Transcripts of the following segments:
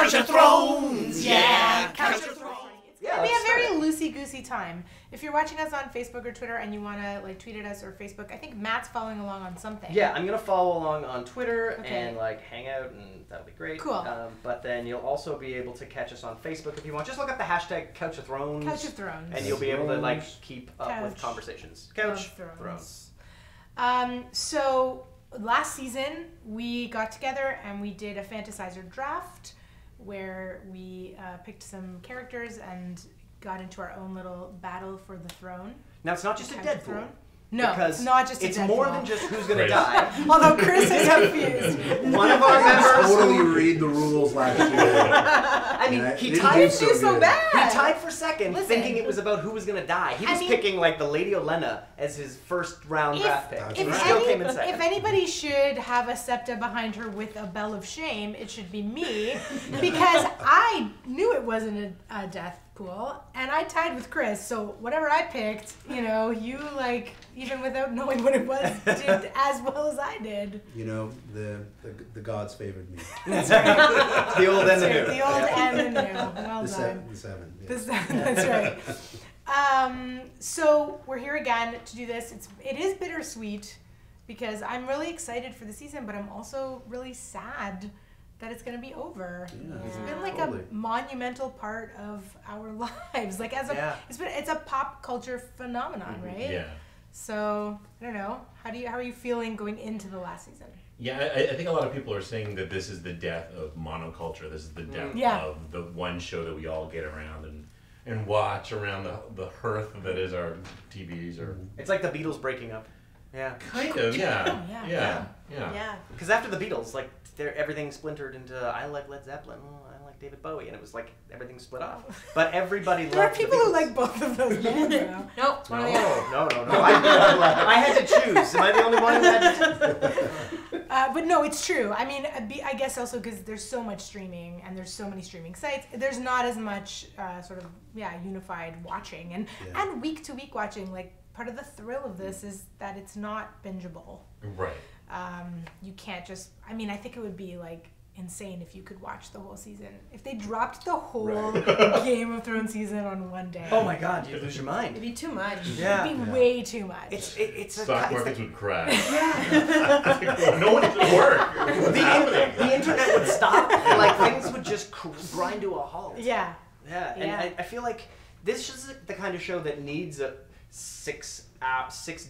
Couch of Thrones! Yeah! Couch of Thrones! It's gonna be a very loosey-goosey time. If you're watching us on Facebook or Twitter and you want to like tweet at us or Facebook, I think Matt's following along on something. Yeah, I'm gonna follow along on Twitter and like hang out, and that'll be great. Cool. But then you'll also be able to catch us on Facebook if you want. Just look up the hashtag Couch of Thrones. Couch of Thrones. And you'll be able to like keep up with conversations. Couch of Thrones. So last season we got together and we did a fantasizer draft where we picked some characters and got into our own little battle for the throne. Now it's not just a dead throne. No, it's not just a it's dead more pool. than just who's gonna die. Although Chris is confused. One of our members totally read the rules last year. I mean, he tied so bad. He tied for second, thinking it was about who was gonna die. He was picking like the Lady Olenna as his first round draft pick. He still came in second. If anybody should have a septa behind her with a bell of shame, it should be me, because I knew it wasn't a death pool, and I tied with Chris. So whatever I picked, you know, you like even without knowing what it was, did as well as I did. You know, the gods favored me. That's right. The old and the new. The old and the new. Well the done. The seven. Yeah. The seven. That's right. So we're here again to do this. It is bittersweet because I'm really excited for the season, but I'm also really sad that it's going to be over. Yeah, it's been like a monumental part of our lives. Like it's a pop culture phenomenon, right? Yeah. So I don't know. How are you feeling going into the last season? Yeah, I think a lot of people are saying that this is the death of monoculture. This is the death of the one show that we all get around and watch around the hearth that is our TVs. Or it's like the Beatles breaking up. Yeah. Kind of. Yeah. Because after the Beatles, like everything splintered into I like Led Zeppelin, I like David Bowie, and it was like everything split off. But everybody there loved are people the who like both of those bands now. Nope, it's one of the other. No. I had to choose. Am I the only one who had to choose? But no, it's true. I mean, I guess also because there's so much streaming and there's so many streaming sites, there's not as much unified watching and week to week watching. Like part of the thrill of this is that it's not bingeable. Right. You can't just. I mean, I think it would be like insane if you could watch the whole season. If they dropped the whole Game of Thrones season on one day. Oh my God, you'd lose your mind. It'd be too much. Yeah. It'd be way too much. It's stock markets would crash. Yeah. No one would work. The internet would stop. Like things would just grind to a halt. Yeah. Yeah. And I feel like this is the kind of show that needs a 6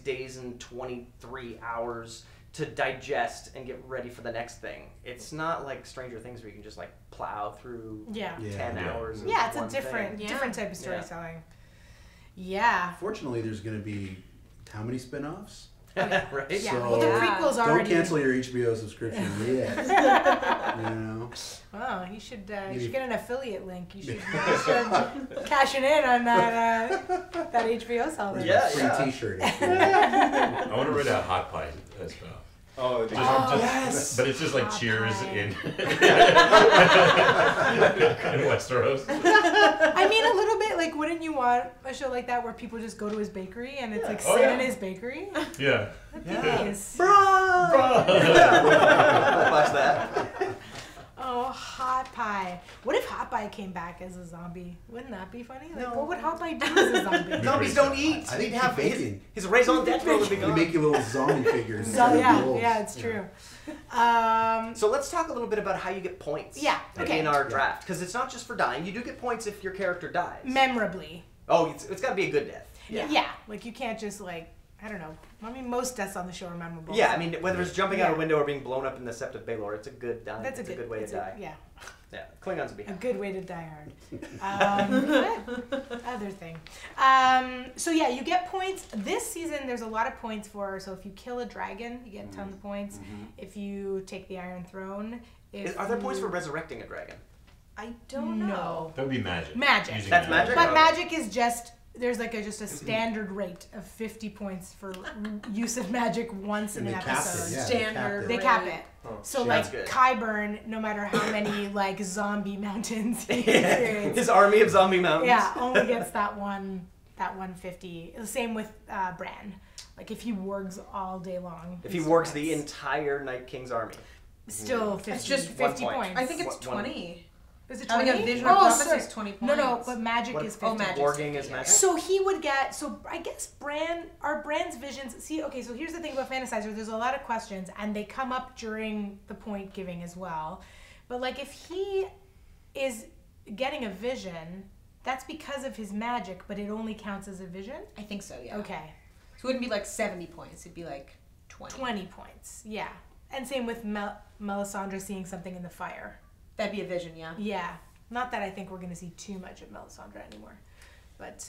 days and 23 hours to digest and get ready for the next thing. It's not like Stranger Things where you can just like plow through 10 hours. Yeah, it's a different type of storytelling. Yeah. Fortunately, there's going to be how many spin-offs? Right? Yeah. So Well, the prequel's already. Don't cancel your HBO subscription yet. You know. Oh, you should get an affiliate link. You should start cashing in on that HBO seller. Yeah, Free T-shirt. I want to read out Hot Pie spin-off. Oh, yes. But it's just like Hot Cheers Pie. in Westeros. I mean, a little bit. Like, wouldn't you want a show like that where people just go to his bakery and it's like sit in his bakery? Yeah. That'd be nice. Watch that. Oh, Hot Pie. What if Hot Pie came back as a zombie? Wouldn't that be funny? Like, what would Hot Pie do as a zombie? Zombies don't eat. I think He'd have baking. his raison d'etre would be They gone. make you little zombie figures. Yeah, it's true. So let's talk a little bit about how you get points. Yeah, okay. In our draft, because it's not just for dying. You do get points if your character dies. Memorably. Oh, it's got to be a good death. Yeah. Like you can't just like, I don't know. I mean, most deaths on the show are memorable. Yeah, I mean, whether it's jumping out a window or being blown up in the Sept of Baelor, it's a good die. That's a good way to die. Yeah. Yeah, Klingons would be A happy. good way to die hard. Other thing. So yeah, you get points. This season, there's a lot of points for. So if you kill a dragon, you get tons of points. If you take the Iron Throne, Are there points for resurrecting a dragon? I don't know. That would be magic. Magic. Using That's magic? But Okay. magic is just. There's like just a standard rate of 50 points for use of magic once in an episode. Standard. They cap it. Oh, So shit. like That's good. Qyburn, no matter how many like zombie mountains he experiences, His army of zombie mountains. yeah, only gets that 150. The same with Bran. Like if he wargs all day long. If he wargs the entire Night King's army. still 50, It's just 50 1 point. points. I think it's One- 20. Is it 20? Having a vision of prophecy is 20 points. No, but magic is 50. Oh, magic. Warging is magic. So he would get, so I guess Bran's visions, see, okay, so here's the thing about Fantasizer, there's a lot of questions, and they come up during the point giving as well. But like, if he is getting a vision, that's because of his magic, but it only counts as a vision? I think so, yeah. Okay. So it wouldn't be like 70 points, it'd be like 20. 20 points, yeah. And same with Melisandre seeing something in the fire. That'd be a vision, yeah. Yeah. Not that I think we're going to see too much of Melisandre anymore. But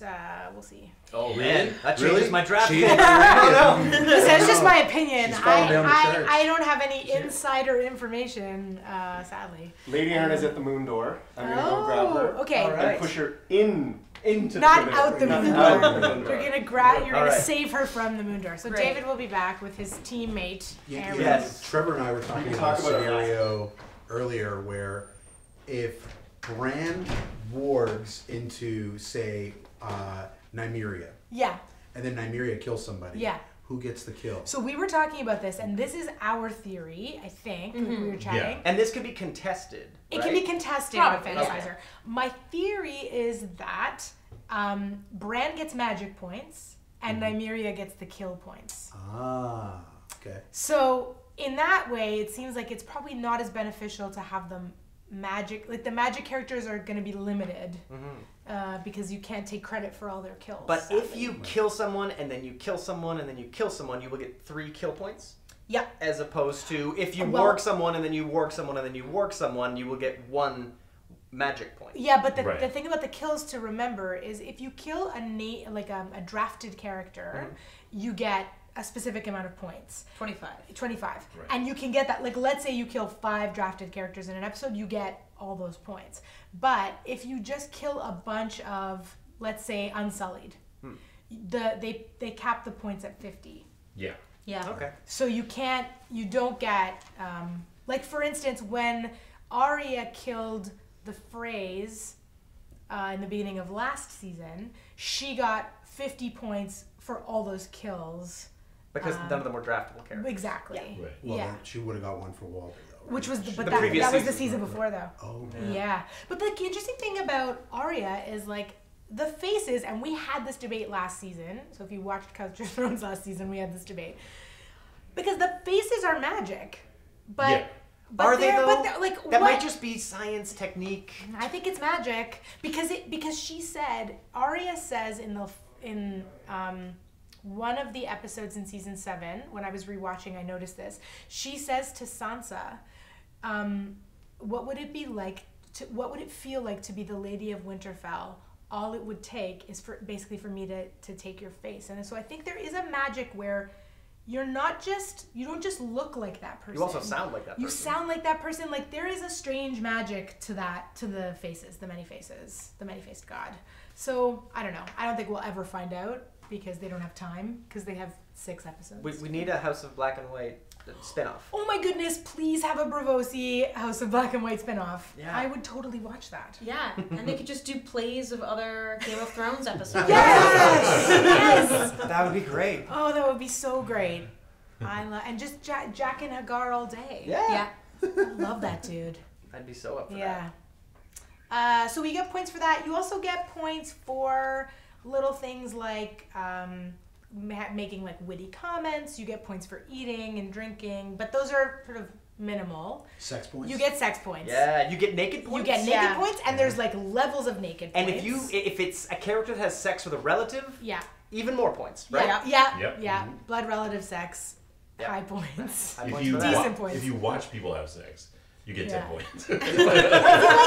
we'll see. Oh, man. That changes my draft She- pick. I don't know. That's just my opinion. She's falling down the sharks. I don't have any insider information, sadly. Lady Anna's at the moon door. I'm gonna go grab her. Okay. All right. And push her into Not the out the Not moon out door. the moon door. You're gonna All right. save her from the moon door. So Great. David will be back with his teammate. Aaron. Yes. Trevor and I were talking can about a talk about it scenario earlier where if Bran wargs into, say, Nymeria, Yeah. and then Nymeria kills somebody, Yeah. who gets the kill? So we were talking about this, and this is our theory, I think. Like we were chatting. And this could be contested. It right? can be contested on Probably, Fantasizer. My theory is that Bran gets magic points and Nymeria gets the kill points. Ah, okay. So in that way, it seems like it's probably not as beneficial to have them magic. Like the magic characters are going to be limited because you can't take credit for all their kills. But if sadly. you kill someone and then you kill someone and then you kill someone, you will get 3 kill points. Yep. As opposed to if you Well- warg someone and then you warg someone and then you warg someone, you will get 1 magic point. Yeah, but the Right. thing about the kills to remember is if you kill a drafted character, you get a specific amount of points. 25. 25. Right. And you can get that, like, let's say you kill 5 drafted characters in an episode, you get all those points. But if you just kill a bunch of, let's say, Unsullied, they cap the points at 50. Yeah. Yeah. Okay. So you don't get, like, for instance, when Arya killed the Freys in the beginning of last season, she got 50 points for all those kills. Because none of them were draftable characters. Exactly. Right. Well, Yeah. then she would have got one for Walder, though. Right? Which was The that previous was the season. season before, though. Oh, Yeah. But the interesting thing about Arya is, like, the faces, and we had this debate last season. So if you watched Couch of Thrones last season, we had this debate. Because the faces are magic. But, Yeah. but Are they they're- though? But they're, like, That what? might just be science technique. I think it's magic because she said, Arya says in one of the episodes in season 7, when I was rewatching, I noticed this. She says to Sansa, what would it feel like to be the Lady of Winterfell? All it would take is for me to take your face. And so I think there is a magic where you don't just look like that person. You also sound like that person. You sound like that person. Like, there is a strange magic to the faces, the many-faced god. So I don't know. I don't think we'll ever find out because they don't have time because they have 6 episodes. We need a House of Black and White spinoff. Oh my goodness, please have a Bravosi House of Black and White spinoff. Yeah. I would totally watch that. Yeah, and they could just do plays of other Game of Thrones episodes. Yes! Yes! That would be great. Oh, that would be so great. And just Jack and Hagar all day. Yeah. Yeah. I love that dude. I'd be so up for Yeah. So we get points for that. You also get points for little things like making like witty comments. You get points for eating and drinking, but those are sort of minimal. Sex points? You get sex points. that. Yeah, you get naked You points. get naked Yeah. points, and there's like levels of naked And points. if it's a character that has sex with a relative, yeah, even more points, right? yeah, Yep. yeah, blood relative sex, Yeah. high points. High If points you, for that. Decent points. if you watch people have sex, you get Yeah. 10 points. I feel like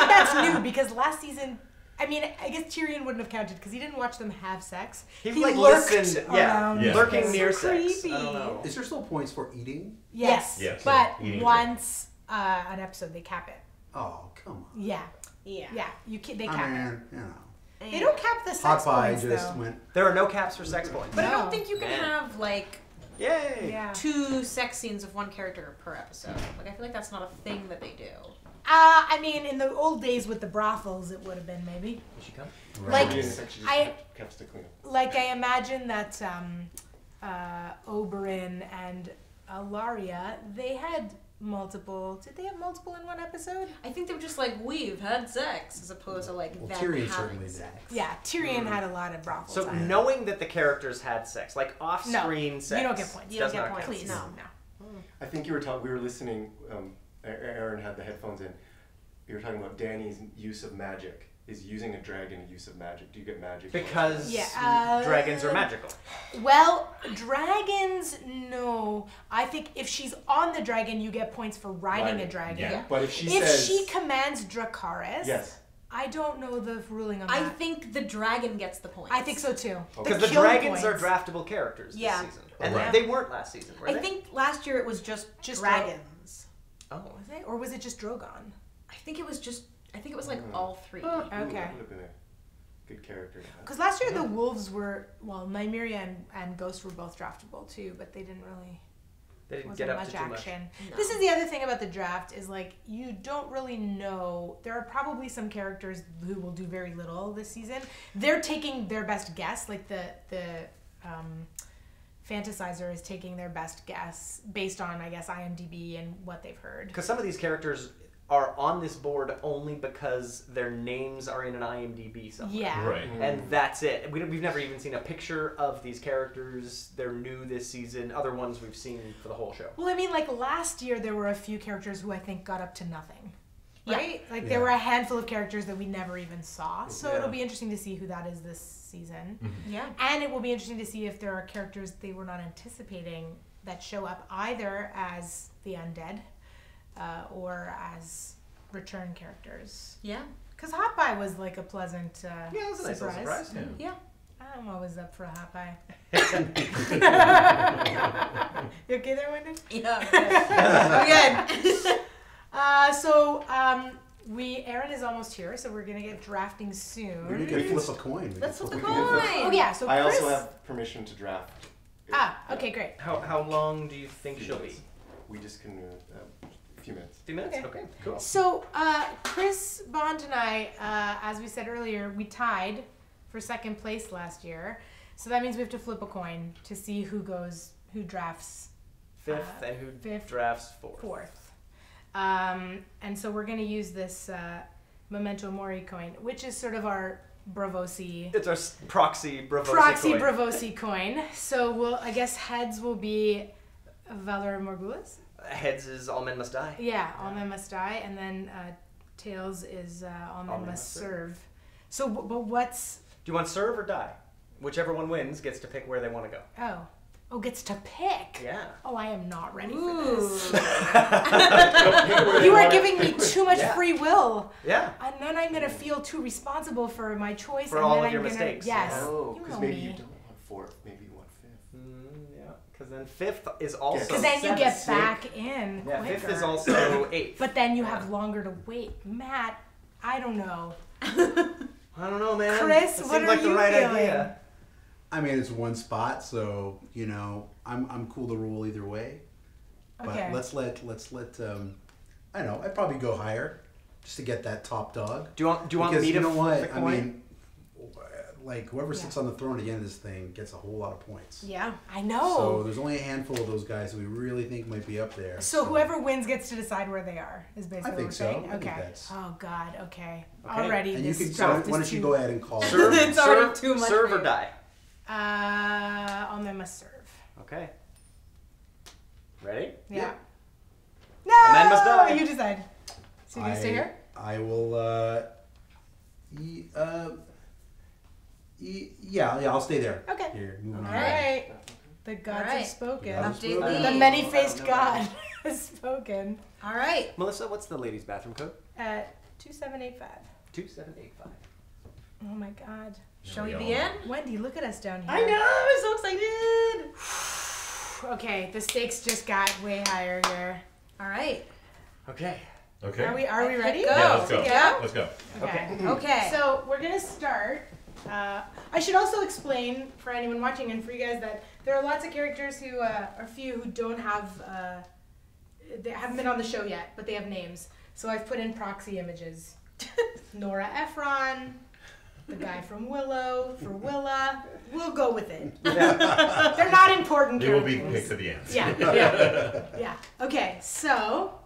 that's new because last season, I mean, I guess Tyrion wouldn't have counted because he didn't watch them have sex. He like lurked listened, yeah, around. Yeah. lurking So near sex. creepy. I don't know. Is there still points for eating? Yes, Yes. but Eating once an episode they cap it. Oh, come on. Yeah, Yeah. yeah, they I cap mean, you know. it. They don't cap the sex Hot Pie points just though. went, There are no caps for sex points. But I No. don't think you can Man. have like Yay! Yeah. 2 sex scenes of one character per episode. Like I feel like that's not a thing that they do. I mean, in the old days with the brothels, it would have been maybe. Did she come? Like, She didn't think she just I- kept to clean up. Like I imagine that Oberyn and Ilaria, they had multiple. Did they have multiple in one episode? I think they were just like, we've had sex, as opposed to like Well, them Tyrion having certainly did. sex. Yeah, Tyrion had a lot of brothel So time. knowing that the characters had sex, like off-screen sex, you don't get points. You don't does get not points. count. Please, No. I think you were talking. We were listening. Aaron had the headphones in. You were talking about Danny's use of magic. Is using a dragon a use of magic? Do you get magic? Because Yeah, dragons are magical. Well, dragons, no. I think if she's on the dragon, you get points for riding a dragon. Yeah. But if she If says she commands Dracarys, yes, I don't know the ruling on I that. think the dragon gets the points. I think so too. Because the kill dragons are points. draftable characters this Yeah. season. And Right. they weren't last season, were I they? think last year it was just dragons. Oh. Was it? Or was it just Drogon? I think it was just. I think it was like all three. Ooh, Okay. that would have been a good character. Because last year the wolves were, well, Nymeria and Ghost were both draftable too, but they didn't really, They didn't wasn't get up much to too much. action. No. This is the other thing about the draft is like, you don't really know. There are probably some characters who will do very little this season. They're taking their best guess, like the Fantasizer is taking their best guess based on, I guess, IMDb and what they've heard. Because some of these characters are on this board only because their names are in an IMDb somewhere. Yeah. Right. And that's it. We've never even seen a picture of these characters. They're new this season. Other ones we've seen for the whole show. Well, I mean, like last year there were a few characters who I think got up to nothing. Yeah. Right? Like Yeah. there were a handful of characters that we never even saw. So Yeah. it'll be interesting to see who that is this season. Yeah. And it will be interesting to see if there are characters they were not anticipating that show up either as the undead or as return characters. Yeah. Because Hot Pie was like a pleasant Yeah, that was a nice little surprise. Yeah. Yeah. I'm always up for a Hot Pie. You okay there, Wendy? Yeah. Good. Aaron is almost here, so we're gonna get drafting soon. Maybe we could flip a coin. We Let's could flip flip the a coin. Oh yeah, so I Chris. also have permission to draft. Okay, great. How long do you think Few she'll be? minutes. We just can a few minutes. 2 minutes? Okay. Okay, cool. So Chris Bond and I, as we said earlier, we tied for second place last year. So that means we have to flip a coin to see who drafts Fifth, and who fifth, drafts fourth? fourth. And so we're gonna use this Memento Mori coin, which is sort of our Bravosi. It's our proxy Bravosi Proxy coin. Bravosi coin. So I guess heads will be Valor Morgulis. Heads is All Men Must Die. Yeah, All Men Must Die, and then tails is All Men Must Serve. So, but what's Do you want serve or die? Whichever one wins gets to pick where they want to go. gets to pick? Yeah. Oh, I am not ready for Ooh. this. Where You they are want giving me too much Yeah. free will, Yeah. and then I'm gonna feel too responsible for my choice. For and all then of I'm your gonna, mistakes. Yes. Oh, you because know maybe me. you don't want fourth, maybe you want fifth. Yeah. Because then fifth is also. Because then you seventh. get back in Yeah, quicker. fifth is also eighth. But then you have longer to wait. Matt, I don't know. I don't know, man. Chris, It what seemed are like the you right feeling? idea. I mean, it's one spot, so you know, I'm cool to roll either way. But Okay. let's let I don't know. I'd probably go higher, just to get that top dog. Do you want Because me to you know flip what? the I coin? mean, like whoever sits on the throne at the end of this thing gets a whole lot of points. Yeah, I So know. there's only a handful of those guys we really think might be up there. So whoever wins gets to decide where they are, is basically I think what we're so. saying? I think Okay. that's- Oh God. Okay. Okay. Already And you this can. draft Why is don't you too- go ahead and call? Serve, It's already serve, too much serve or for you. die. All men must serve. Okay. Ready? Yeah. All men must No, die. you decide. So you can stay here. I will. Yeah, I'll stay there. Okay. Here, moving All on. right. The gods All right. have spoken. God has Update spoken. me. The many-faced I don't know. God has spoken. All right. Melissa, what's the ladies' bathroom code? 2785. 2785. Oh my God. Shall we There we begin? Wendy, look at us down here. I know. I'm so excited. Okay, the stakes just got way higher here. All right. Okay. Okay. Are we ready? Go. Yeah, let's go. Yeah. Let's go. Okay. Okay. So we're gonna start. I should also explain for anyone watching and for you guys that there are lots of characters who, or few who don't have, they haven't been on the show yet, but they have names. So I've put in proxy images. Nora Ephron, the guy from Willow for Willa. We'll go with it. They're not important They will characters. be picked at the end. Yeah. Okay, so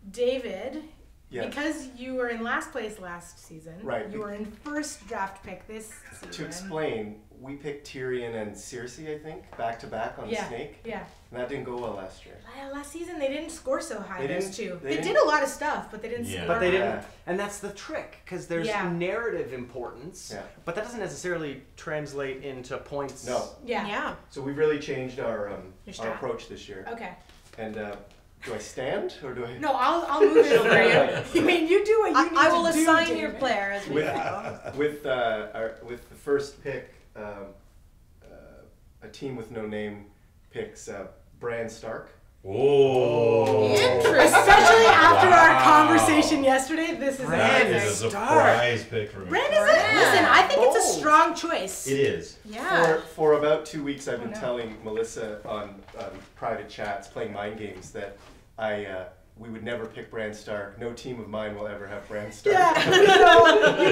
David, Yes. because you were in last place last season, Right. you were in first draft pick this season. To explain, we picked Tyrion and Cersei, I think, back to back on the snake, Yeah. and that didn't go well last year. Last season they didn't score so high. They Those didn't- two. they They did didn't- a lot of stuff, but they didn't Yeah. score. But they high. didn't, and that's the trick, because there's Yeah. narrative importance, Yeah. but that doesn't necessarily translate into points. No. Yeah. Yeah. So we've really changed our Your our strat. approach this year. Okay. And do I stand or do I? No, I'll move it for you. I mean, you do what you need I to will do, assign David. your player as we With go. with the first pick, a team with no name picks Bran Stark. Oh. Interesting. Especially after our Wow. conversation yesterday, this is That amazing. is a Stark. surprise pick for me. Brand is a, listen, I think it's a Bold. strong choice. It is. Yeah. For about 2 weeks, I've been no. telling Melissa on private chats, playing mind games, that we would never pick Bran Stark. No team of mine will ever have Bran Stark. Yeah,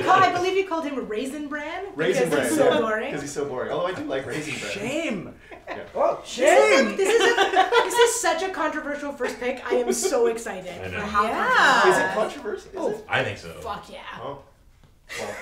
so I believe you called him Raisin Bran Raisin because Bran, he's so yeah, boring. because he's so boring. Although I do like Raisin Bran. Shame. Yeah. Oh, This shame. is such a controversial first pick. I am so excited. I know. For how Yeah. Is it controversial? Is it? I think so. Fuck yeah. Oh. Well,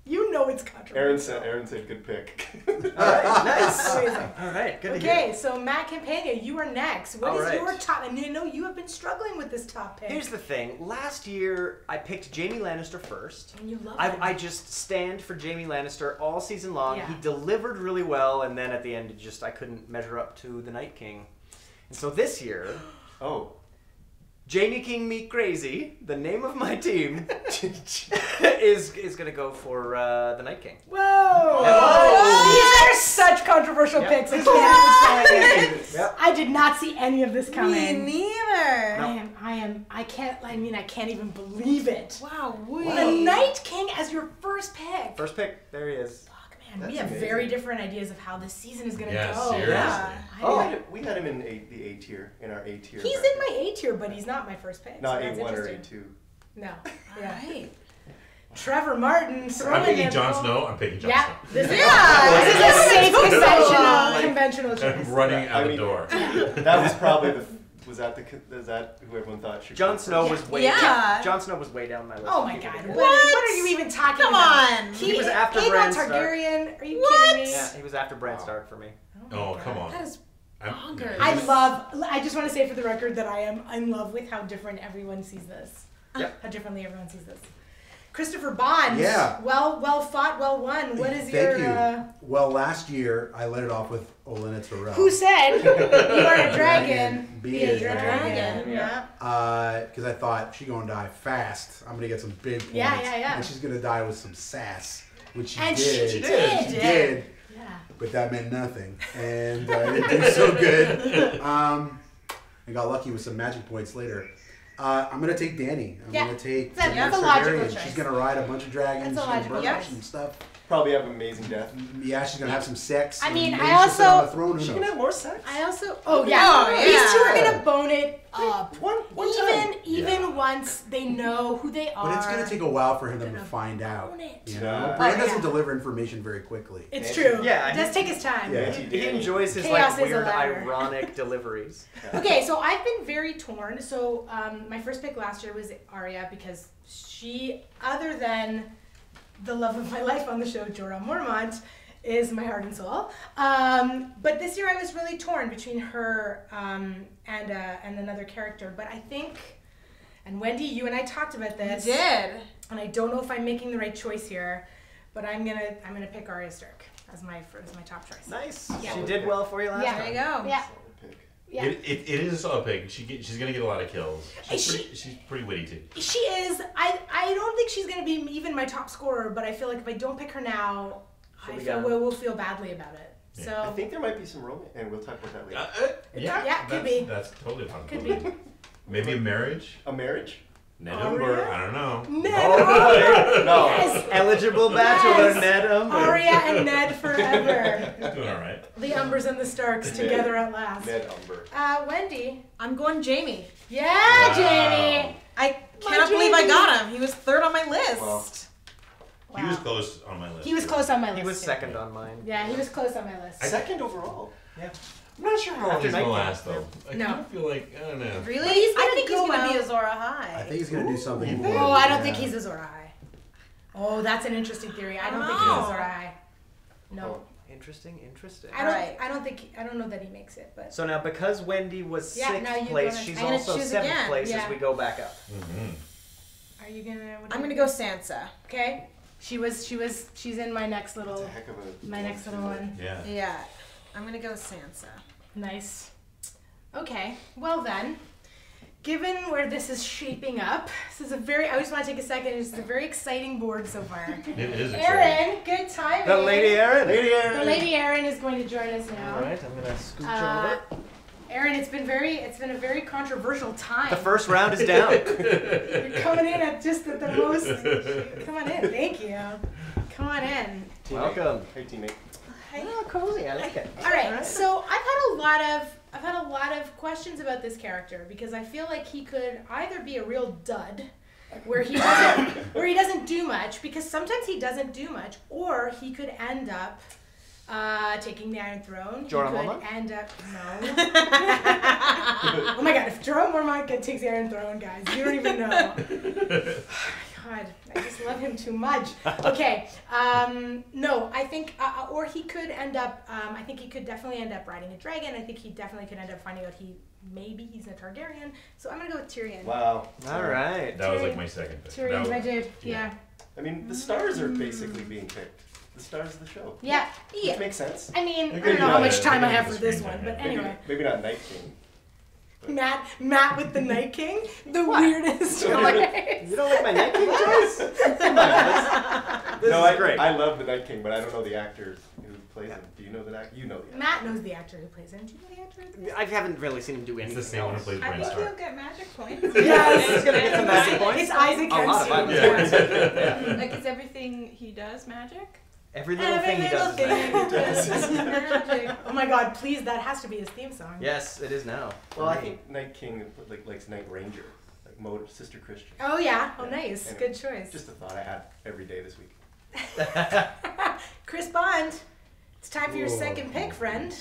You know it's controversial. Aaron said good pick. All right, nice. Amazing. All right, good to hear. Okay, so Matt Campagna, you are next. What All is right. your top? And you know you have been struggling with this top pick. Here's the thing. Last year, I picked Jaime Lannister first. and you love him. I just stand for Jaime Lannister all season long. Yeah. He delivered really well, and then at the end, I couldn't measure up to the Night King. And so this year, Oh. Jamie King Me Crazy, the name of my team, is gonna go for the Night King. Whoa! Whoa. These are such controversial Yep. picks. I can't even say it. Yep. I did not see any of this Me coming. neither. I can't even believe it. Wow. The Night King as your first pick. First pick, there he is. Fuck, man, That's we have amazing. very different ideas of how this season is gonna Yeah, go. seriously. Yeah. We had him in the A tier, in our A tier. He's in my A tier, but he's not my first pick. Not so that's A1 or interesting. A2. No. Yeah. Right. Trevor Martin I'm throwing picking him. Jon Snow. I'm picking Jon Yeah. Snow. This is Yeah. a safe Like- conventional choice. I'm running out I the mean- door. That was probably is that who everyone thought should Jon go Snow first? was way Yeah. Jon Snow was way down my list. Oh of my people god. to What, pick. what are you even talking Come about? on. He was after Aegon Bran Stark. Targaryen. Are you What? kidding me? Yeah, he was after Bran Stark for me. Oh, come on. That is I'm- bonkers. I just want to say for the record that I am in love with how different everyone sees this. Yep. How differently everyone sees this. Christopher Bond. Yeah. Well fought, well won. What is Thank your you. Well, last year I let it off with Olenna Tyrell. who said you are a dragon? Be a dragon. Yeah. Yeah. Because I thought she's gonna die fast. I'm gonna get some big points. Yeah. And she's gonna die with some sass, which she And did. she did. She did. Yeah. But that meant nothing, and I didn't do so good. I got lucky with some magic points later. I'm gonna take Dany. I'm Yeah. gonna take That's Daenerys a logical Targaryen. choice. She's gonna ride a bunch of dragons. That's a she's gonna logical burn up choice. some stuff. Probably have amazing death. Yeah, she's gonna have some sex. I and mean, maybe I she'll sit also- on the throne. Who She knows? can have more sex. I also. Oh yeah. Oh, These yeah. two are gonna bone it up. One time. Even once they know who they are. But it's gonna take a while for him to Gonna find out. bone it. You Yeah. know, Bran Oh, doesn't yeah. deliver information very quickly. It's Nancy. true. Yeah, It does take his time. Yeah. He enjoys his Chaos like is a weird, ladder. ironic deliveries. Okay, so I've been very torn. So my first pick last year was Arya because she, other than the love of my life on the show, Jorah Mormont, is my heart and soul. But this year I was really torn between her and another character. But I think, and Wendy, you and I talked about this. You did. And I don't know if I'm making the right choice here, but I'm gonna pick Arya Stark as my top choice. Nice. Yeah. She did well for you last Yeah. time. There you go. Yeah. Solid pick. Yeah. It is a solid pick. She's gonna get a lot of kills. She- She's pretty witty too. She is. I don't think she's gonna be even my top scorer, but I feel like if I don't pick her now, She'll I be feel gone. we'll feel badly about it. Yeah. So I think there might be some romance, and we'll talk about that later. Yeah, could be. That's totally a Could possibility. Maybe a marriage. A marriage? Ned Arya? Umber. I don't know. Ned. Oh, No. Yes. Eligible bachelor, Yes. Ned Umber. Arya and Ned forever. He's doing all right. The Umbers and the Starks together at last. Ned Umber. Wendy. I'm going Jamie. Yeah, Wow. Jamie. I My cannot believe I Jamie. got him. He was third on my list. Well, He was close on my list. He was close on my list. He was too. second on mine. Yeah, he was close on my list. Second overall. Yeah. I'm not sure how long After he's gonna Night last King, though. I No. kind of feel like I don't know. Really? He's gonna I think he's go gonna be out. a Zora High. I think he's gonna do something. Ooh. Oh, I don't think Yeah. he's a Zora High. Oh, that's an interesting theory. I don't think Oh. he's a Zora High. No. Oh. Interesting. I don't know that he makes it, but So now, because Wendy was Yeah, sixth now you place, gonna- she's I'm gonna also choose seventh again. place Yeah. as we go back up. Mm-hmm. are you gonna? What I'm are you gonna go Sansa. Okay. She's in my next It's little a heck of a. my next little one. Yeah. Yeah. I'm gonna go Sansa. Nice. Okay. Well then, given where this is shaping up, I just want to take a second. This is a very exciting board so far. It is exciting. Erin, good timing. The Lady Erin. The Lady Erin is going to join us now. All right, I'm gonna scooch over. Erin, it's been a very controversial time. The first round is down. You're coming in at just at the most. Come on in. Thank you. Come on in. Teammate. Welcome. Hey, teammate. Oh, cozy. I like it. All right. So I've had a lot of questions about this character because I feel like he could either be a real dud, where he doesn't do much, because sometimes he doesn't do much, or he could end up taking the Iron Throne. Jorah He could Mormont? end up Oh my God! If Jorah Mormont takes the Iron Throne, guys, you don't even know. God, I just love him too much. Okay, no, I think, or he could end up. I think he could definitely end up riding a dragon. I think he definitely could end up finding out maybe he's a Targaryen. So I'm gonna go with Tyrion. Wow. All right. That was like my second pick. Tyrion, That my was- dude. Yeah. I mean, the stars are basically being picked. The stars of the show. Yeah. Which makes sense. I mean, I They're don't know gonna how do much that. time I They're have gonna for do this the one, screen but time, anyway. Maybe not Night King. Matt with the Night King, the weirdest. You don't like my Night King choice? Come on, this No, is great. I love the Night King, but I don't know the actor who plays him. Do you know the actor? You know the actor. Matt knows the actor who plays him. Do you know the actor who plays him? I haven't really seen him do It's anything the same one who else. plays I Bran think he'll Stark. get magic points. Yes. He's gonna get some magic points. It's Isaac A lot of Hempstead. violence. Yeah. Like, is everything he does magic? Every little thing he does is magic. Oh my God! Please, that has to be his theme song. Yes, it is now. Well, I think Night King likes Night Ranger, like Sister Christian. Oh yeah. Oh Yeah. nice. Anyway, Good choice. Just a thought I had every day this week. Chris Bond. It's time for your Whoa. second pick, friend.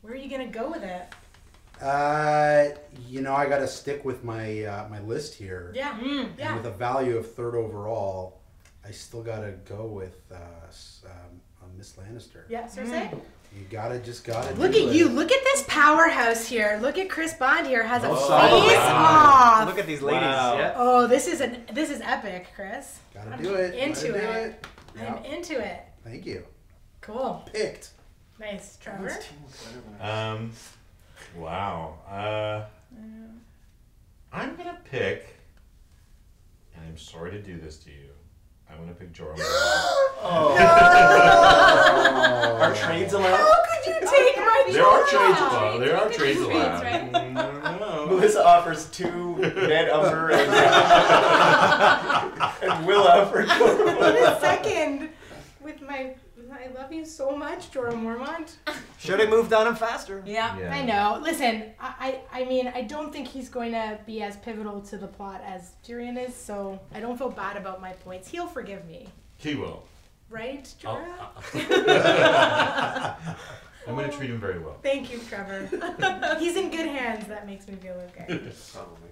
Where are you gonna go with it? I got to stick with my my list here. Yeah. And Yeah. with a value of third overall, I still got to go with Miss Lannister. Yeah. Cersei. You gotta Look do at you! it. Look at this powerhouse here. Look at Chris Bond here. Has a Oh, face wow. off. Look at these ladies. Wow. Yeah. Oh, this is epic, Chris. Gotta do it. Into Gotta do it. Yeah. I'm into it. Thank you. Cool. Picked. Nice, Trevor. Everyone's team looks better when I- Wow. I'm gonna pick, and I'm sorry to do this to you. I'm gonna pick Jorah Mormont. Are trades allowed? How could you take my There are job? trades allowed. There are Trades, trades trades, allowed. right? No. Melissa offers 2 Ned Umber and Willa for In a second. With my, I love you so much, Jorah Mormont. Should have moved on him faster. Yeah. Yeah. I know. Listen, I mean, I don't think he's going to be as pivotal to the plot as Tyrion is, so I don't feel bad about my points. He'll forgive me, He will. right, I'll- Jorah? I'm gonna treat him very well. Thank you, Trevor. He's in good hands. That makes me feel okay. Probably.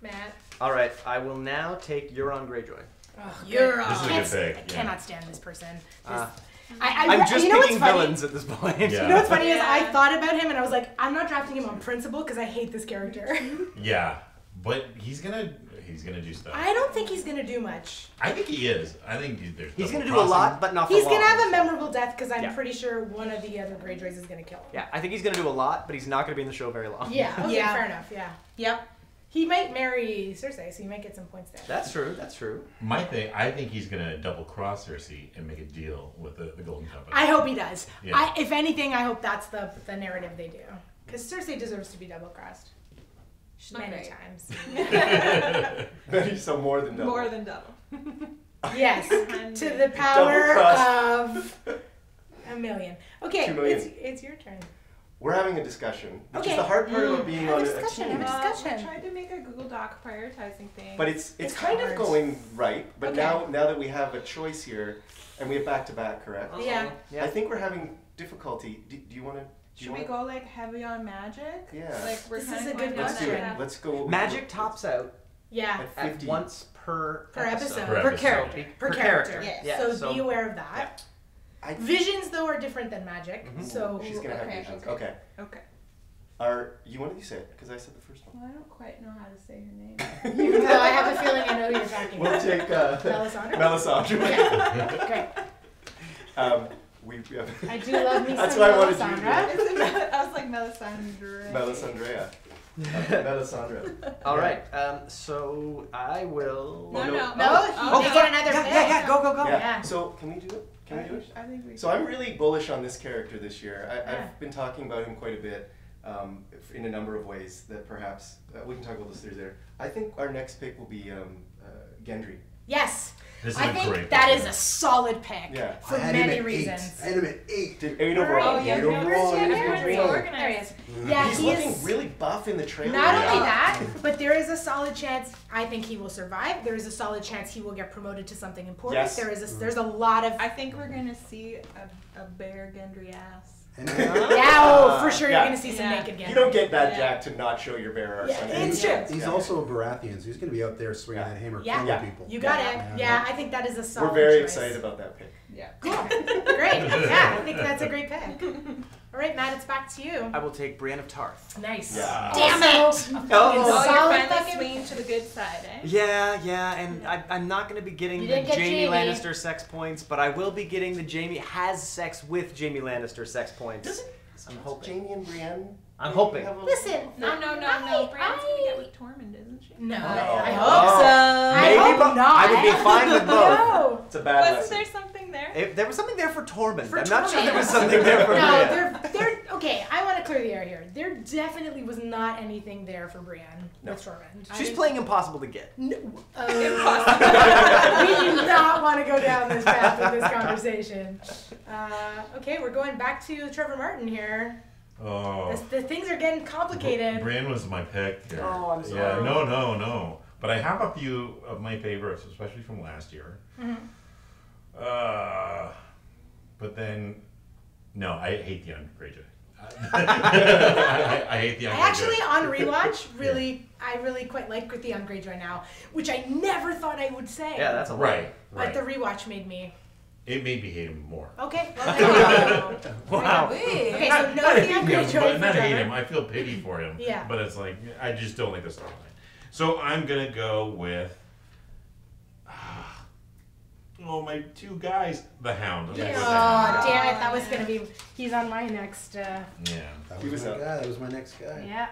Matt. All right, I will now take Euron Greyjoy. Oh, You're This is a good pick. I yeah. cannot stand this person. Uh, I'm just you know what's picking funny? villains at this point. Yeah. You know what's funny is I Yeah. thought about him and I was like, I'm not drafting him on principle because I hate this character. Yeah, but he's gonna do stuff. I don't think he's gonna do much. I think he is. I think there's. He's double gonna do a lot, crossing. but not for He's long. gonna have a memorable death because I'm Yeah. pretty sure one of the other Greyjoys is gonna kill him. Yeah, I think he's gonna do a lot, but he's not gonna be in the show very long. Yeah. Okay. Yeah. Fair enough. Yeah. Yep. He might marry Cersei, so he might get some points there. That's true. That's true. My thing, I think he's gonna double cross Cersei and make a deal with the Golden Company. I hope he does. Yeah. If anything, I hope that's the narrative they do. Because Cersei deserves to be double crossed. She's not Many great. times. Maybe so more than double. More than double. Yes. To the power Double-crossed. of a million. Okay, 2 million. it's your turn. we're having a discussion, which is Okay. the hard part about being Have on a a discussion, team. have a discussion. I tried to make a Google Doc prioritizing thing. But it's It's kind hard. of going right. But Okay. now that we have a choice here, and we have back to back, correct? Yeah. I think we're having difficulty. Do you want to? Should we go like heavy on magic? Yeah. Like we're This kind is of a good going Let's do it. question. Let's go. Magic tops out Yeah. at at 50. once per episode. Per Per episode. character. Per character. Yes. Yeah, so be aware of that. I, Visions, though, are different than magic. Mhm. So she's gonna have okay, visions. okay. Okay. Okay. You want to say it? Because I said the first one. Well, I don't quite know how to say her name. even though I have a feeling I know who you're talking We'll about. take Melisandre? Melisandre. Okay, great. We have I do love me That's some why I wanted you to Melisandre. Is it I was like Melisandre. Melisandrea. Melisandre. All right. So I will. No, no. No, Oh, you okay. get another pick. Yeah. Go. Yeah. Yeah. So can we do it? Can we do it? I think we So I'm really bullish on this character this year. Yeah. I've been talking about him quite a bit in a number of ways that perhaps we can talk about this later. I think our next pick will be Gendry. Yes. This is I a think great that pick. is a solid pick Yeah. for I had him many at reasons. 8. I had him at 8. Did 8 overall. Oh, yeah, Eight no, overall. yeah, Eight everyone's overall. organized. There he is. Yeah, He's he looking is. really buff in the trailer. Not Yeah. only that, but there is a solid chance I think he will survive. There is a solid chance he will get promoted to something important. Yes. There's a lot of I think we're gonna see a bare Gendry ass. And for sure Yeah. you're gonna see some Yeah. naked Gendry. You don't get that, Yeah. Jack, to not show your bare arse. Yeah, on it's anything. true. he's Yeah. also a Baratheon, so he's going to be out there swinging Yeah. that hammer, Yeah. killing Yeah. people. You got Yeah. it. Yeah, I think that is a solid We're very choice. excited about that pick. Yeah. Cool. Great. Yeah, I think that's a great pick. All right, Matt, it's back to you. I will take Brienne of Tarth. Nice. Yeah. Damn it! Oh. Solid Oh, you're finally fucking- swinging to the good side, eh? Yeah, and I'm not going to be getting You the didn't get Jaime Jaime. Lannister sex points, but I will be getting the Jaime has sex with Jaime Lannister sex points. I'm hoping. Jamie and Brienne. I'm hoping. have a- Listen, No. Brienne's gonna get with Tormund, isn't she? No, No. I hope Oh. so. Maybe, I hope but not. I would be fine with both. No. It's a bad Wasn't lesson. there something there? There was something there for Tormund. For I'm not sure there was Tormund. something there for No, Brienne. there. Okay, I want to clear the air here. There definitely was not anything there for Brienne No. with Tormund. She's playing impossible to get. No, Impossible. we do not want to go down this path with this conversation. Okay, we're going back to Trevor Martin here. Oh. The things are getting complicated. Brienne was my pick here. Oh, I'm Yeah, sorry. no. But I have a few of my favorites, especially from last year. But then, no, I hate the Young Greyjoy. I hate the Young I Greyjoy. actually, on rewatch, I really quite like the Young Greyjoy now, which I never thought I would say. Yeah, that's a lot. Right. But the rewatch made me. It made me hate him more. Okay, well, there you go. Wow. Okay, so no Not the hate Young him, Greyjoy but for not hate Trevor. him. I feel pity for him. Yeah. But it's like, I just don't like the storyline. So I'm going to go with, my two guys, the Hound. I'm gonna Oh, go with the Hound. damn it, that was going to be, he's on my next, Yeah. That He was was my up. guy. That was my next guy. yeah.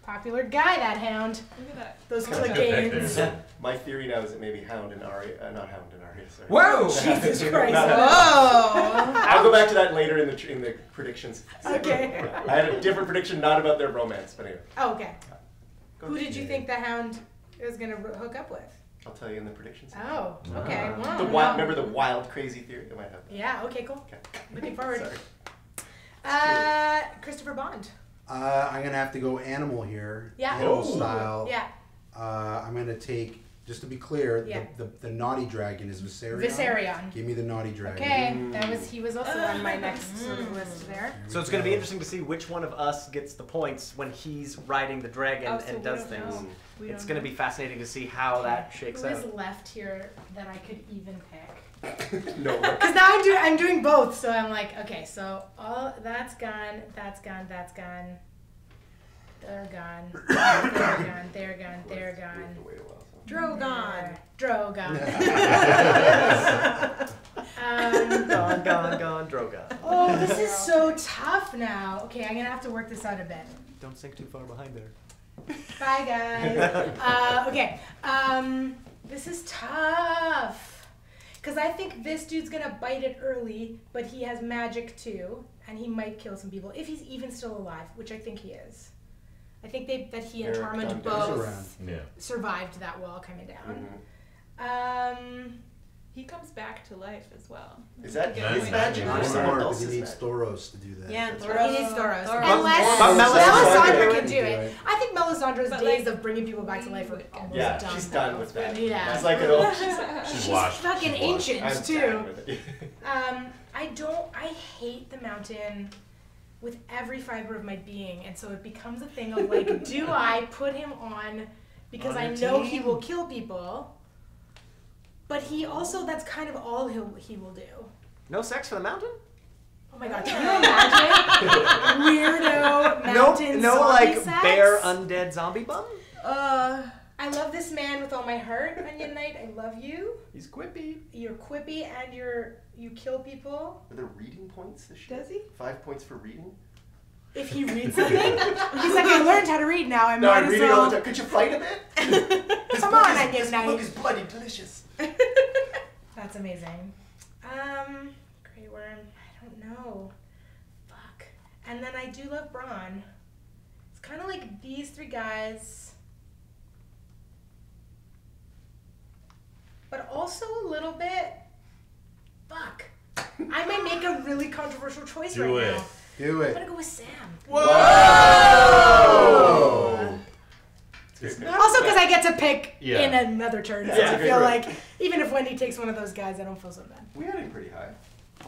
Popular guy, that Hound. Look at that. Those That's a click good pick games. there. My theory now is that maybe Hound and Arya, not Hound and Arya, sorry. Whoa! Jesus Christ. No, no. Whoa. I'll go back to that later in the predictions. Okay. I had a different prediction, not about their romance, but anyway. Oh, okay. Go Who ahead. did you think the Hound is going to hook up with? I'll tell you in the predictions. Oh, okay. Wow. The wild, remember the wild, crazy theory? That might happen. Yeah, okay, cool. Okay. Looking forward. Sorry. Christopher Bond. I'm going to have to go animal here. Yeah. Animal Oh. style. Yeah. I'm going to take, just to be clear, Yeah. the naughty dragon is Viserion. Viserion. Give me the naughty dragon. Okay, he was also on my next sort of list there. So it's going to be interesting to see which one of us gets the points when he's riding the dragon Oh, so and we does don't things. know. We It's don't going to know. be fascinating to see how that shakes Who is out. left here that I could even pick? No. Because now I'm doing both, so I'm like, okay, so all that's gone, that's gone, that's gone. They're gone. They're gone. They're gone. They're We have to gone. wait a while, so. Drogon. Drogon. Gone, Drogon. Oh, this is so tough now. Okay, I'm gonna have to work this out a bit. Don't sink too far behind there. Bye, guys. Okay. This is tough. Because I think this dude's gonna bite it early, but he has magic too, and he might kill some people if he's even still alive, which I think he is. I think that he and Eric Tormund Duncan. both He's around. Yeah. survived that wall coming down. Mhm. He comes back to life as well. Is that Yeah. his magic Not or someone smart because else's he needs magic? Thoros to do that. Yeah, That's Thoros. He needs Thoros. Thoros. Unless But Melisandre Melisandre can do it. I think Melisandre's But, days like, of bringing people back to life are almost Yeah, done. she's done with that. Yeah. She's like an old. She's She's washed. fucking She's washed. ancient I'm too. down with it. I hate the mountain with every fiber of my being, and so it becomes a thing of like, do I put him on because On I your know team? he will kill people, but he also, that's kind of all he will do. No sex for the mountain? Oh my god, can you imagine? Weirdo mountain No, zombie like sex? bear undead zombie bum? I love this man with all my heart, Onion Knight. I love you. He's quippy. You're quippy and you kill people. Are there reading points this year? Does he? 5 points for reading? If he reads something, he's like, I learned how to read now. I No, might I'm as reading well. all the time. Could you fight a bit? Come on, Onion This Knight. book is bloody delicious. That's amazing. Grey Worm. I don't know. Fuck. And then I do love Braun. It's kind of like these three guys, but also a little bit. Fuck. I might make a really controversial choice Do right it. now. Do I'm it. gonna go with Sam. Whoa! Also, because I get to pick Yeah. in another turn, so Yeah, I great feel choice. like even if Wendy takes one of those guys, I don't feel so bad. We had him pretty high.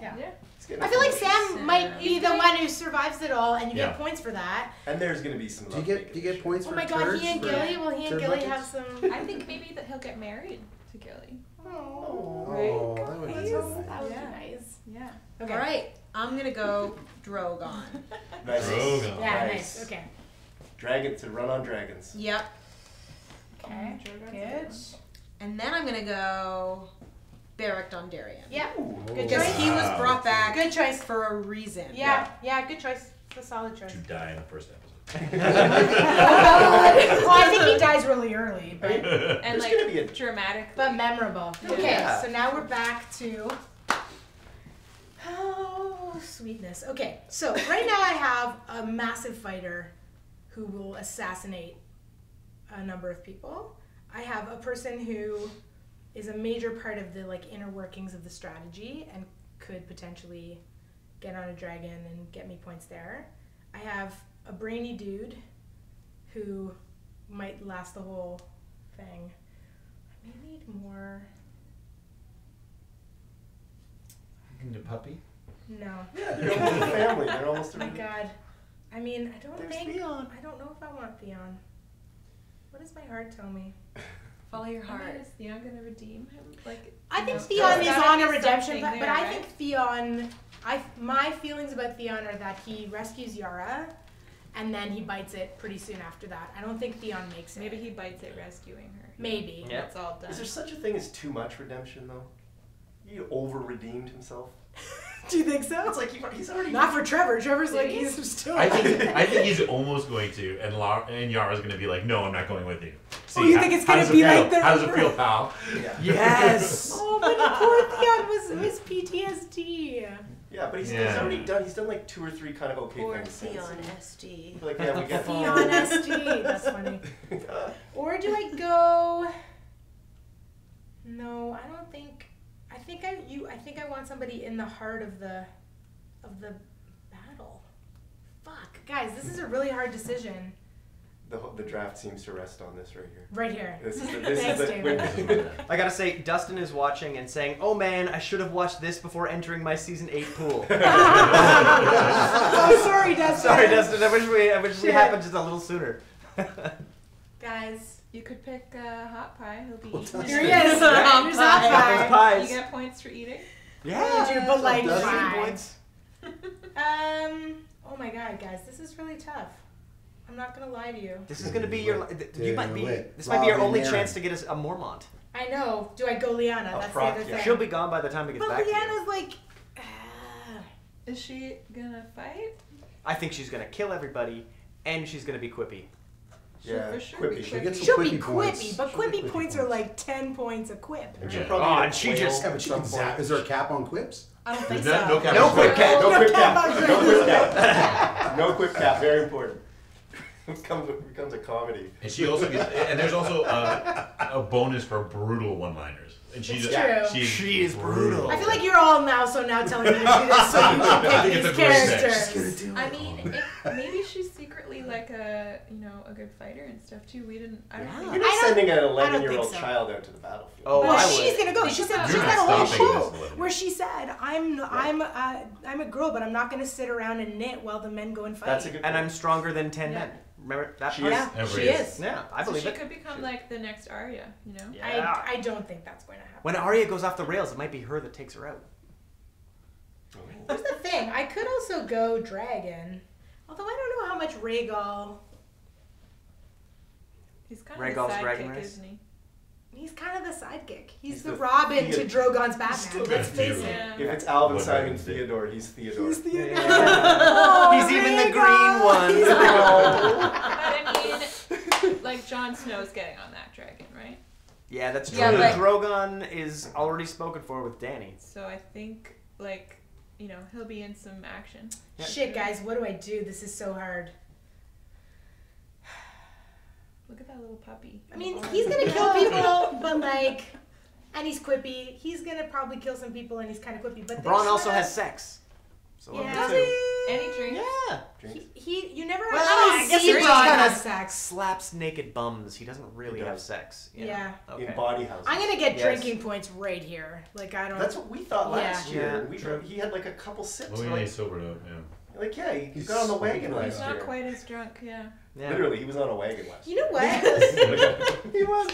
Yeah. It's getting I feel like up Sam there. might be the one who survives it all, and you Yeah. get points for that. And there's gonna be some. Do you get points Oh for my god, turds he and for- Gilly, will he and turd Gilly buckets? have some? I think maybe that he'll get married to Gilly. Oh, Oh, that would be that nice. would Yeah. be nice. Yeah. Okay. All right, I'm gonna go Drogon. Nice. Drogon. Yeah, Nice. nice. Okay. Dragons to run on dragons. Yep. Okay. Drogon's Good. And then I'm gonna go Beric Dondarrion. Yeah. Ooh. Good Because choice. he was brought back Good choice. for a reason. Yeah. Yeah. Good choice. It's a solid choice. To die in the first episode. Well, I think he dies really early, but And There's like gonna be a- dramatic. but memorable. Okay. Yeah. So now we're back to. Oh, sweetness. Okay, so right now I have a massive fighter who will assassinate a number of people. I have a person who is a major part of the like inner workings of the strategy and could potentially get on a dragon and get me points there. I have a brainy dude who might last the whole thing. I may need more. The puppy? No. Yeah, they're almost a family. They're almost Oh a my god. I mean, I don't There's think. Theon. I don't know if I want Theon. What does my heart tell me? Follow your Heart. heart. Is Theon gonna redeem him? Like. I think know, Theon there's is gotta on be a redemption something path, but there, I right? think Theon. My feelings about Theon are that he rescues Yara, and then he bites it pretty soon after that. I don't think Theon makes it. Maybe he bites it rescuing her. Maybe. Yeah. It's all done. Is there such a thing as too much redemption, though? He over-redeemed himself. Do you think so? It's like he's already. Not for Trevor. Trevor's like Maybe. he's still. I think he's almost going to, and Yara's going to be like, no, I'm not going with you. See, Oh, you think it's how gonna does it be feel? like the- How does it feel, pal? Yeah. Yes! Oh, but poor Theon was PTSD. Yeah, but he's Yeah. already done. He's done like 2 or 3 kind of okay Poor things. since. Theon SD. Like yeah, we get Theon SD. That's funny. Or do I go? No, I don't think. I think I want somebody in the heart of the battle. Fuck, guys, this is a really hard decision. The draft seems to rest on this right here. Right here. This is Thanks, the David. I gotta say, Dustin is watching and saying, "Oh man, I should have watched this before entering my season 8 pool." Oh, sorry, Dustin. Sorry, Dustin. I wish we Shit. happened just a little sooner. Guys, You could pick Hot Pie. He'll be Well, eating. here he it. is. Here's Hot Got those Pie. You pies. get points for eating. Yeah, You, but like dozen five. points. Oh my god, guys, this is really tough. I'm not gonna lie to you. This is gonna be your. You might be. Do it. This might be your Robin only Aaron. chance to get us a Mormont. I know. Do I go Lyanna? A That's the proc, other yeah. thing. She'll be gone by the time it gets But back to you. Lyanna's like. Is she gonna fight? I think she's gonna kill everybody, and she's gonna be quippy. Yeah, for sure quippy. be She'll get some She'll be quippy points. quippy, but She'll get quippy points are like 10 points a quip. And she'll Yeah. probably Oh, get and she whale just- Yeah, but she can at some zap. point. Is there a cap on quips? I don't think There's so. no cap. No quick cap. No quick cap cap. on No quick cap. No quick cap. Very important. becomes a comedy. And she also gets, and there's also a bonus for brutal one-liners. And she's It's true. She is brutal. I feel like you're all now telling me to do this so you can I pick think these it's a great mix. characters. I mean, maybe she's secretly like a good fighter and stuff too. We didn't. I don't Yeah. think. You're not sending an I don't 11-year-old think so. child out to the battlefield. Oh, Well, I would. she's gonna go. She said You're she's not got a whole stopping show this level. where she said, "I'm a girl, but I'm not gonna sit around and knit while the men go and fight." That's a good And point. I'm stronger than 10 Yeah. men. Remember that She part? is. Yeah, Every she is. is. Yeah, I So believe she it. could become like the next Arya, you know? Yeah. I don't think that's going to happen. When Arya goes off the rails, it might be her that takes her out. Here's the thing. I could also go dragon, although I don't know how much Rhaegal. He's kind Rhaegal's of the dragon sidekick, race? isn't he? He's kind of the sidekick. He's He's the the Robin to Theodore. Drogon's Batman. Let's face it. Yeah. If it's Alvin What Simon Dragons did. Theodore, he's Theodore. He's the Oh, He's even the Rhaegal. green one. He's Oh. But I mean, like Jon Snow's getting on that dragon, right? Yeah, that's true. Yeah, but- Drogon is already spoken for with Dany. So I think like he'll be in some action. Yeah. Shit, guys, what do I do? This is so hard. Look at that little puppy. I mean, he's gonna kill people, but like, and he's quippy. He's gonna probably kill some people, and he's kind of quippy. But Braun they also sorta- has sex. So Yeah. does Does he? Any drink? Yeah. You never Well, actually I guess see he Braun kinda have sex. Slaps naked bums. He doesn't really He have does. sex. Yeah. Okay. In body houses. I'm gonna get Yes. drinking points right here. Like I don't. That's what we thought last Yeah. year. Yeah, We true. he had like a couple sips. Oh, yeah, like, he sobered up, yeah. he got on the wagon He's last not year. quite as drunk, yeah. Yeah. Literally, he was on a wagon last You know what? He was.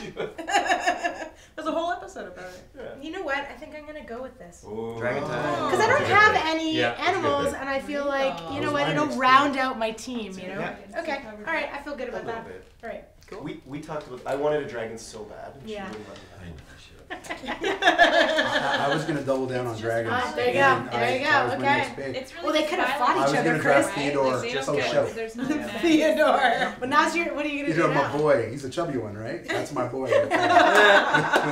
There's a whole episode about it. Yeah. You know what? I think I'm gonna go with this. Ooh. Dragon time. Because I don't That's a good have pick. any Yeah, that's a good animals, pick. and I feel like you know Those what? mine It'll explain. round out my team. You know. Yeah. Okay. All right. I feel good A about little that. bit. All right. Cool. We talked about. I wanted a dragon so bad. And Yeah. She wouldn't let me have it. I was gonna double down on dragons. there you go. and There you go. that was my Okay. next pick. It's really Well, they could have violent. fought I each was other, gonna Chris. draft Theodore Like, they just don't for get- show. There's no men. Theodore. But now's your. What are you gonna These do are my now? boy. He's a chubby one, right? That's my boy. Right there.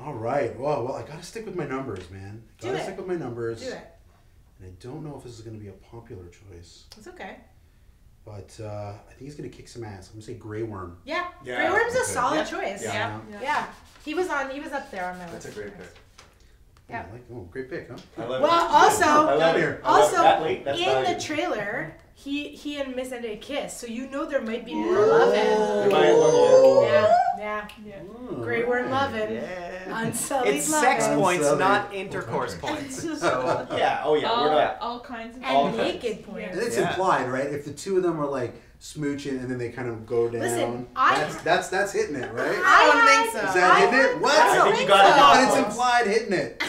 All right. Well, I gotta stick with my numbers, man. Do Gotta it. stick with my numbers. Do it. And I don't know if this is gonna be a popular choice, It's okay. but I think he's gonna kick some ass. I'm gonna say Grey Worm. Yeah. Yeah. Grey Worm's a Okay. solid Yeah. choice. Yeah. Yeah. He was up there on my That's list. a great pick. Yeah. Great pick, huh? I love Well, it. also- I love it. Here. I love Also, that late, that's in valuable. the trailer, he and Miss ended a kiss, so you know there might be more Oh. loving. There might- oh, Yeah. Yeah. Grey Worm loving. Yeah. Unsullied It's sex loving. points, Unsullied. not intercourse points. So Yeah. Oh yeah. We're not. All kinds of All And kinds. naked points. And it's Yeah. implied, right? If the two of them are like smooching and then they kind of go down, Listen, that's hitting it, right? I don't think Is that hitting it? What? I think you got it. But down it's points. implied hitting it.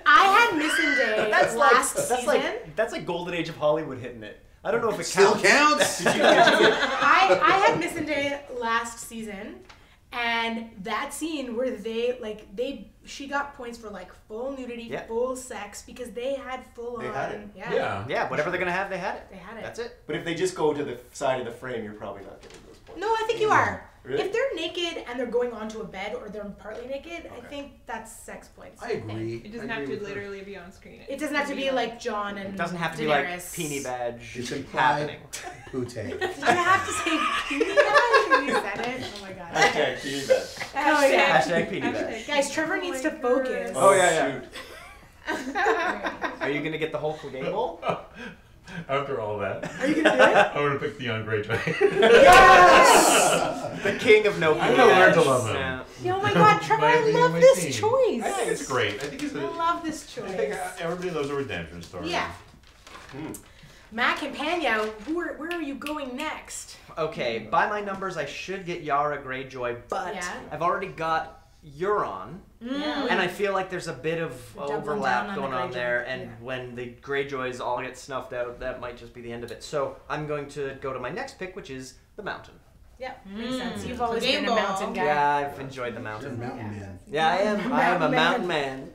I had Missandei last season. that's like golden age of Hollywood hitting it. I don't know if it Still counts. counts. I had Missandei last season, and that scene where she got points for like full nudity, Yeah. full sex because they had full They on. had it. Yeah. Yeah, whatever they're gonna have, they had it. They had it. That's it. But if they just go to the side of the frame, you're probably not getting those points. No, I think you are. Really? If they're naked and they're going onto a bed or they're partly naked, I Okay. think that's sex points. I agree. It doesn't I have agree to with her. literally be on screen. It doesn't have to be like John and It doesn't have to be like Daenerys. peenie badge It's implied happening. poote. Did you have to say peenie badge when you said it? Oh my god. Hashtag TV bed. Oh my god. Hashtag peenie badge. Guys, Trevor needs to focus. Oh, yeah. Shoot. Are you gonna get the whole Clegane? After all that, Are you gonna do it? I'm gonna pick Theon Greyjoy. Yes! The king of no peenie I know where to badge. love him. Yeah. Oh my god, Trevor, Might I be love my this team. choice. I think it's great. I think it's I a, love this I think choice. everybody loves a redemption story. Yeah. Hmm. Mac and Panya, where are you going next? Okay, by my numbers, I should get Yara Greyjoy, but Yeah. I've already got Euron, Mm. and I feel like there's a bit of Doubling down overlap on the going on Greyjoy, there, and yeah. when the Greyjoys all get snuffed out, that might just be the end of it. So I'm going to go to my next pick, which is the Mountain. Yeah, makes sense. You've So always game been a ball. mountain guy. Yeah, I've enjoyed the You're a Mountain. mountain man. Yeah, I am. I am a Mountain mountain man.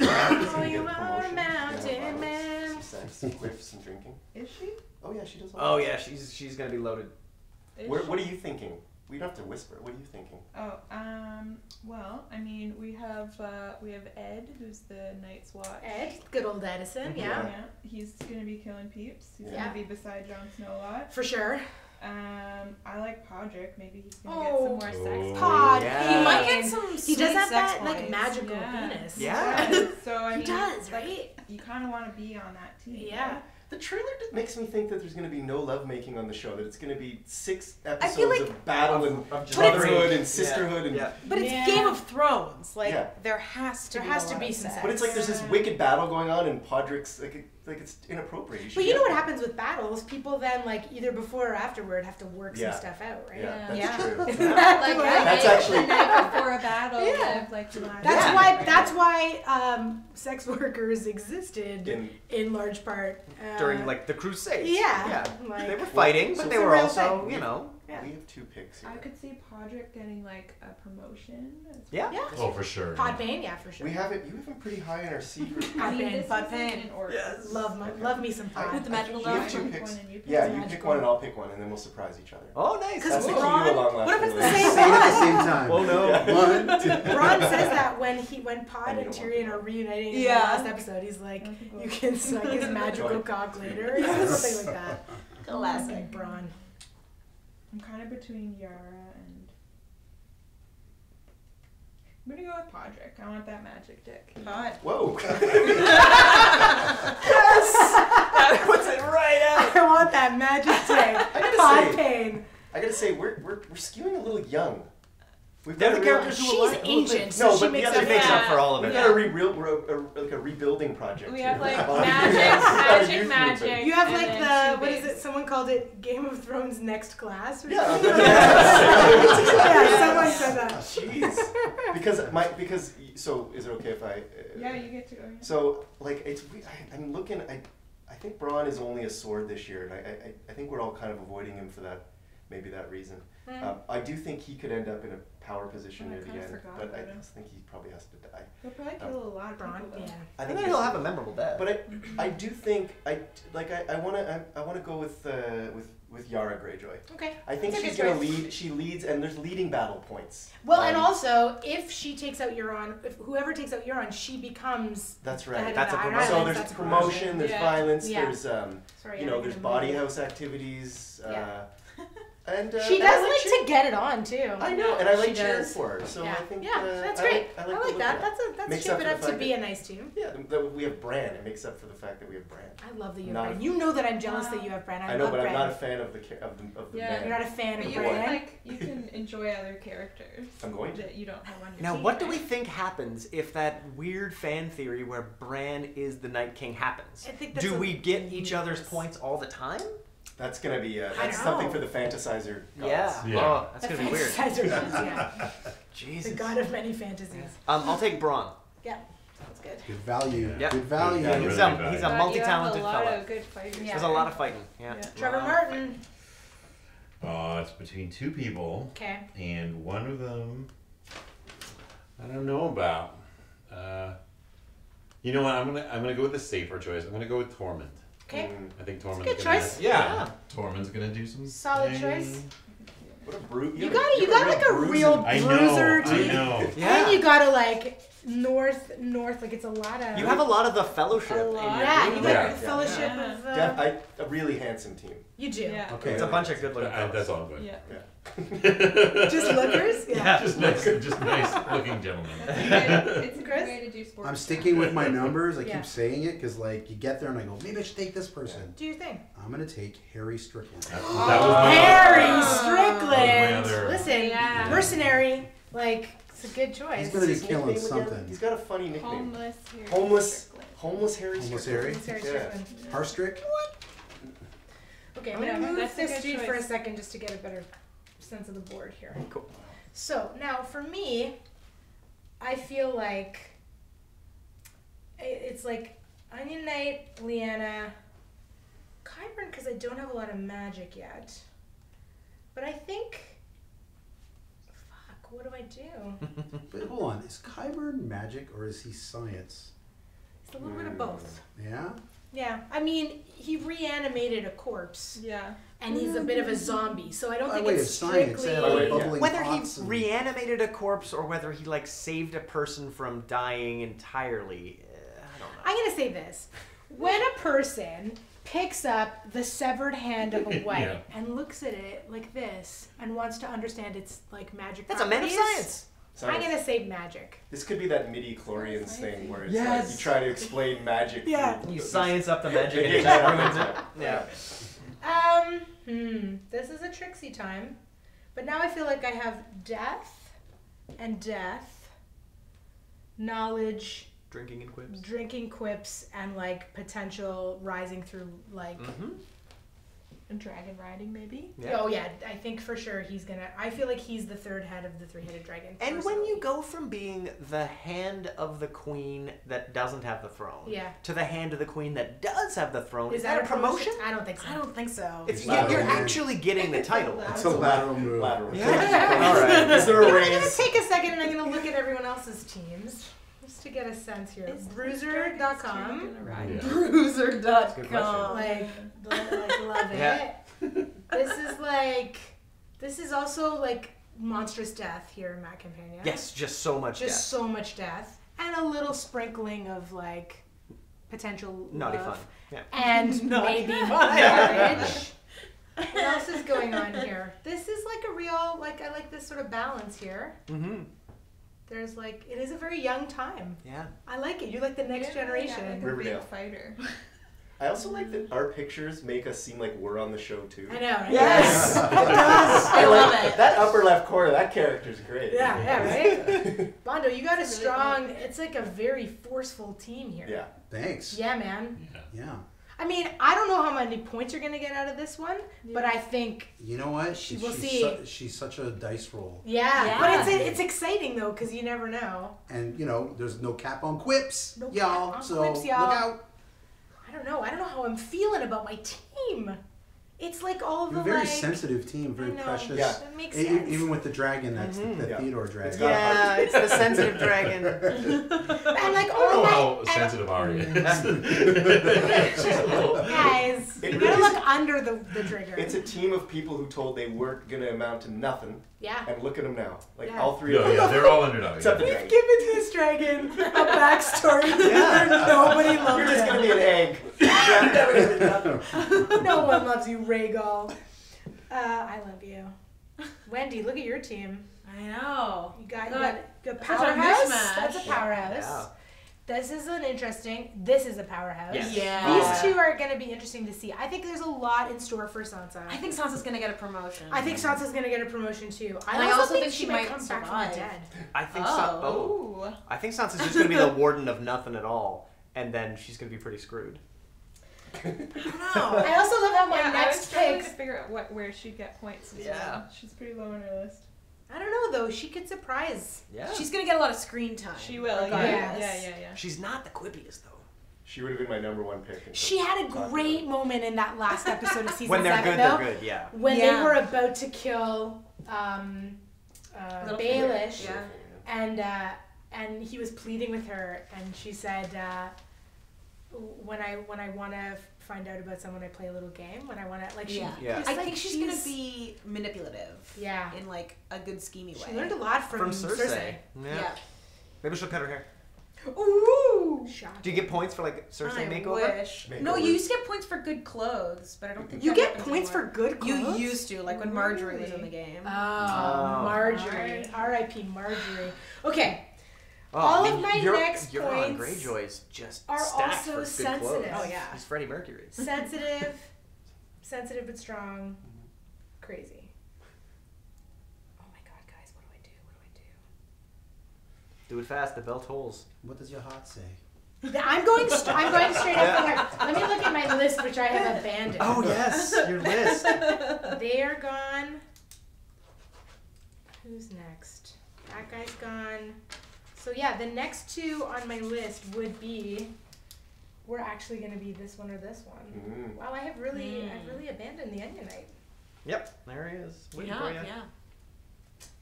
Oh, you are a mountain man. Sex, whiffs, and drinking. Is she? Oh yeah, she does. All Oh that. yeah, she's gonna be loaded. Is What she? are you thinking? We don't have to whisper. What are you thinking? Oh, well, I mean, we have Ed, who's the Night's Watch. Ed, good old Edison, Mhm. yeah. Yeah, he's gonna be killing peeps. He's Yeah. gonna be beside Jon Snow a lot. For sure. I like Podrick. Maybe he's gonna Oh. get some more sex. Pod. Yeah. He might get some. He does sweet have sex that like points. magical Yeah. penis. Yeah. So I He mean, does, like, right? you kind of want to be on that team. Yeah. The trailer makes me think that there's going to be no lovemaking on the show. That it's going to be 6 feel episodes like- of battle and of brotherhood and Yeah. sisterhood and. Yeah. But it's Yeah. Game of Thrones. Like Yeah. there has to There be has a to lot be of some sex. But it's like there's this wicked battle going on, and Podrick's like it's inappropriate. But you get know what there. happens with battles? People then like either before or afterward have to work Yeah. some stuff out, right? Yeah, that's Yeah. true. Isn't Like that the the way? That's night- actually- the night before a battle. Yeah. Like the last That's Yeah. why. That's why sex workers existed In- in large part During like the Crusades. Yeah. They Like, were fighting, so but it's they a were real also, thing. you know. Yeah. We have 2 picks here. I could see Podrick getting like a promotion. Yeah. yeah. Oh, for sure. Podbane, yeah, for sure. We have it. You have him pretty high in our secret. I mean, Podbane, this Podbane. isn't an order. Yes. love me some pod. With the magical We dog. have 2 Pick picks. one and you pick Yeah, one. you pick Magical. one and I'll pick one, and then we'll surprise each other. Oh, nice. Because That's the key to a Braun- long what if it's the lasting same Say it at the pod? same time. Oh, no. Yeah. 1, 2. Braun says that when Pod And and you don't Tyrion want are reuniting in Yeah. the last episode, he's like, I think you can suck his magical Joy. cock later, or something like that. Classic. Braun. I'm kind of between Yara and. I'm gonna go with Podrick. I want that magic dick. Pod. Whoa. That puts it right out. I want that magic dick. Pod say- pain. I gotta say, we're skewing a little young. We've They're got the a real- characters who She's align. ancient, No, so she but makes the up other It makes for up that. for all of We've it. got like a rebuilding project. We here. have like Well, magic youth magic. movement. You have and like then the, two what is babes. it, someone called it Game of Thrones Next Class? Or Yeah. something? Yeah. Yeah, someone said that. Jeez. Because so is it okay if I? Yeah, you get to go. So like I'm looking. I think Braun is only a sword this year, and I think we're all kind of avoiding him for that, maybe that reason. I do think he could end up in a power position Oh, I near the kinda end, forgot but I about him. just think he probably has to die. He'll probably kill a lot of Braun, people. Though. yeah. I And think then he he'll has have to a go. memorable death. But I do think I want to go with Yara Greyjoy. Okay. I think That's a she's good gonna choice. lead. She leads, and there's leading battle points. Well, and Um, also, if she takes out Euron, if whoever takes out Euron, she becomes That's the head right. of That's the a Iron promotion. So Islands. there's That's a promotion, there's Yeah. violence, Yeah. there's Sorry, I there's didn't body know. house activities. Yeah. And She and does I like cheer- to get it on too. I know, and I She like cheering does. for her. So yeah. I think yeah, that's I great. like the I like look of that. That's Makes shape up it for the up to fact be that- a nice team. Yeah, that we have Bran. It makes up for the fact that we have Bran. I love that you Not have a- Bran. You know that I'm jealous that you have Bran. I know, love but Bran. I'm not a fan of the Yeah. man. You're not a fan But of you Bran. can like you can enjoy other characters. I'm going to. That you don't have on your Now, team. what do we right? think happens if that weird fan theory where Bran is the Night King happens? I think that's Do a- we get each other's yes. points all the time? That's gonna be I that's know. something for the fantasizer. Gods. Yeah. Yeah. Oh, that's The gonna be weird. fantasizer gods, yeah. The Jesus. god of many fantasies. I'll take Braun. Yeah, that's good. Good value. Yeah. Good value. Yeah, He's really a good he's a value. multi-talented you have a lot fella. of good fighters. Yeah. There's a lot of fighting. Yeah. Yeah. Trevor Martin. It's between 2 people, Okay. and one of them I don't know about. You know what? I'm gonna go with the safer choice. I'm gonna go with Tormund. Okay. I think Tormund's good gonna. choice. Yeah, Tormund's gonna do some. Solid thing. choice. What a brute! You got like a real I bruiser know. I team. know. Yeah. And you gotta like north, like it's a lot of. You have a lot of the fellowship in your Yeah, group you there. got Yeah. the fellowship Yeah. of. A really handsome team. You do. Yeah. Okay. It's a bunch of good looking That's all good. Yeah. Just lookers. Yeah. Just nice looking gentlemen. It's a Chris? good way to do sports. I'm sticking with my numbers. I Yeah. keep saying it because like you get there and I go, maybe I should take this person. Do your thing. I'm gonna take Harry Strickland. That was my Harry that was Strickland. my other- Listen, Yeah. mercenary. Like it's a good choice. He's gonna be His killing nickname again? something. He's got a funny nickname. Homeless. Harry Homeless. Strickland. Homeless Harry. Homeless Strickland. Harry? It's Harry Yeah. Strickland. Harstrick? Okay, I'm Oh, gonna yeah, move that's a this good dude for a choice. second just to get a better sense of the board here. Cool. So now for me, I feel like it's like Onion Knight, Lyanna, Qyburn because I don't have a lot of magic yet. But I think, fuck, what do I do? But hold on, is Qyburn magic or is he science? It's a little bit of both. Yeah? Yeah, I mean, he reanimated a corpse, Yeah. and he's a bit of a zombie, so I don't By think way it's of science, strictly. they have, like, Yeah. bubbling Whether he pots and- reanimated a corpse or whether he like saved a person from dying entirely, I don't know. I'm gonna say this: when a person picks up the severed hand of a white Yeah. and looks at it like this and wants to understand its like magic That's a man of properties, science. I'm gonna say magic. This could be that midi-chlorians thing where it's Yes. like you try to explain magic. Yeah. through You this- science up the magic and it just ruins it. Yeah. This is a tricksy time, but now I feel like I have death and death, knowledge, Drinking and quips. drinking quips, and like potential rising through like. Mm-hmm. And dragon riding, maybe. Yeah. Oh yeah, I think for sure he's gonna. I feel like he's the third head of the three-headed dragon. And when you personally. go from being the hand of the queen that doesn't have the throne Yeah. to the hand of the queen that does have the throne, is that that a promotion? I don't think so. I don't think so. It's, Lateral you're move. actually getting the title. It's a lateral move. Lateral. Yeah. All right. Is there a I'm gonna raise? take a second and I'm gonna look at everyone else's teams just to get a sense here. Bruiser.com. Yeah. Bruiser.com. Like love it. Yeah. This is also like monstrous death here in Matt Companion. Yes, just so much Just death. so much death. And a little sprinkling of like potential Naughty love. fun. Yeah. And Naughty maybe fun. marriage. What else is going on here? This is like a real, like, I like this sort of balance here. Mm-hmm. There's like, it is a very young time. Yeah. I like it. You're like the next generation. Yeah, like a Riverdale. big fighter. I also like that our pictures make us seem like we're on the show too. I know, right? Yes. It does. I love it. That upper left corner, that character's great. Yeah, right? Bondo, you got a Really strong, good. it's like a very forceful team here. Yeah. Thanks. Yeah, man. Yeah. I mean, I don't know how many points you're going to get out of this one, but I think, You know what? We'll she's see. She's such a dice roll. yeah. Yeah. But it's exciting, though, because you never know. And, you know, there's no cap on quips, No y'all. cap on So quips, y'all. look out. I don't know. I don't know how I'm feeling about my team. It's like all You're a the, very like... sensitive team, very I know. precious. Yeah. That makes E- sense. Even with the dragon, that's the Yeah. Theodore dragon. It's got- Yeah, it's the sensitive dragon. And like, I oh don't know my... how and- sensitive Ari is. Guys, It you really gotta is- look under the trigger. It's a team of people who told they weren't going to amount to nothing, Yeah. and look at them now. Like, Yeah. all three of No, them. yeah, they're all underdogs. Except the We've dragon. given this dragon a backstory Yeah. where nobody loves You're just going to be him. an egg. No one loves you, Rhaegal. I love you. Wendy, look at your team. I know. You got That's a our powerhouse. mishmash. That's a powerhouse. Yeah. This is This is a powerhouse. Yes. Yeah. These two are going to be interesting to see. I think there's a lot in store for Sansa. I think Sansa's gonna get a promotion. I think Sansa's going to get a promotion too. And I also think she she might might come back from survive. the dead. I think Oh. I think Sansa's just going to be the warden of nothing at all, and then she's going to be pretty screwed. I don't know. I also love how my Yeah, I was next struggling pick. to figure out where she'd get points as Yeah. well. She's pretty low on her list. I don't know though. She could surprise. Yeah. She's gonna get a lot of screen time. She will. Yes. Yeah. She's not the quippiest though. She would have been my number one pick. in She had a terms of great moment in that last episode of season When they're 7, good, though, they're good. Yeah. when Yeah. they were about to kill Littlefinger. Baelish, Yeah. and he was pleading with her, and she said, "When I want to find out about someone, I play a little game. When I want to like she, Yeah. Yeah. it's I like think she's gonna be manipulative. Yeah. In like a good schemey way. She learned a lot from Cersei. Yeah. Maybe she'll cut her hair. Ooh, shocking. Do you get points for like Cersei I makeover? wish. Makeover. No, you used to get points for good clothes, but I don't think You that get happens points anymore. for good clothes? You used to, like when Marjorie was in the Really? game. Oh, Marjorie. R.I.P. Marjorie. Okay. Oh, All of my your, next your points Greyjoy's just are stacked also for good sensitive. clothes. Oh, yeah. He's Freddie Mercury. Sensitive but strong, crazy. Oh my god, guys, what do I do? Do it fast. The bell tolls. What does your heart say? I'm going straight up from here. Let me look at my list, which I have abandoned. Oh yes, your list. They are gone. Who's next? That guy's gone. So yeah, the next two on my list would be. We're actually going to be this one or this one. Mm. Wow, I've really abandoned the Onion Knight. Yep, there he is. Waiting for you. Yeah.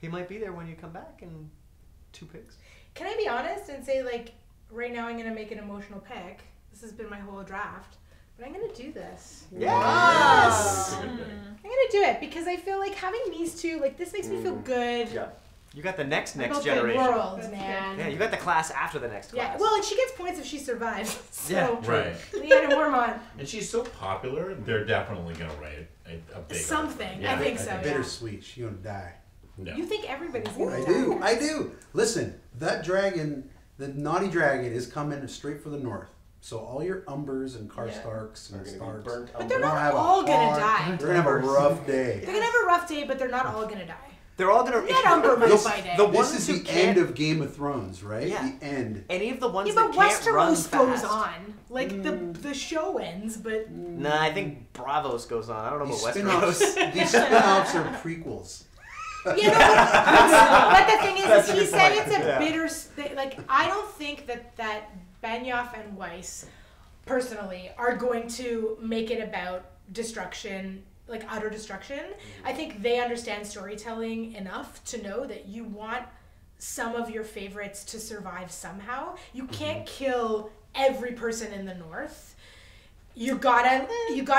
He might be there when you come back in 2 picks. Can I be honest and say, like, right now I'm going to make an emotional pick? This has been my whole draft. But I'm going to do this. Yes! I'm going to do it because I feel like having these two, like, this makes me feel good. Yeah. You got the next About generation. the world, That's man. Yeah, you got the class after the next Yeah, class. well, and she gets points if she survives. So, Yeah. Right. Leanne and Mormont. And she's so popular, they're definitely gonna write a big Something. article. I think so, yeah. Bittersweet. She's gonna die. No. You think everybody's going I to do. I do. Listen, that dragon, the naughty dragon, is coming straight for the north. So all your Umbers and Karstarks Are and gonna be Starks, burnt But umber. they're not gonna have a all going hard- to die. they're gonna have a rough day. They're going to have a rough day, but they're not all going to die. They're all gonna. Ned Umber might This- by day. the This ones is who the can't- end of Game of Thrones, right? Yeah. The end. Any of the ones Yeah, that but can't run Westeros goes fast. on. Like, the show ends, but... Nah, I think Bravos goes on. I don't know These about spin-offs, Westeros. these spin-offs are prequels. You know, but the thing That's is a he good said point. it's a Yeah. bitter... Like, I don't think that Benioff and Weiss, personally, are going to make it about destruction, like utter destruction. I think they understand storytelling enough to know that you want some of your favorites to survive somehow. You can't kill every person in the North. You gotta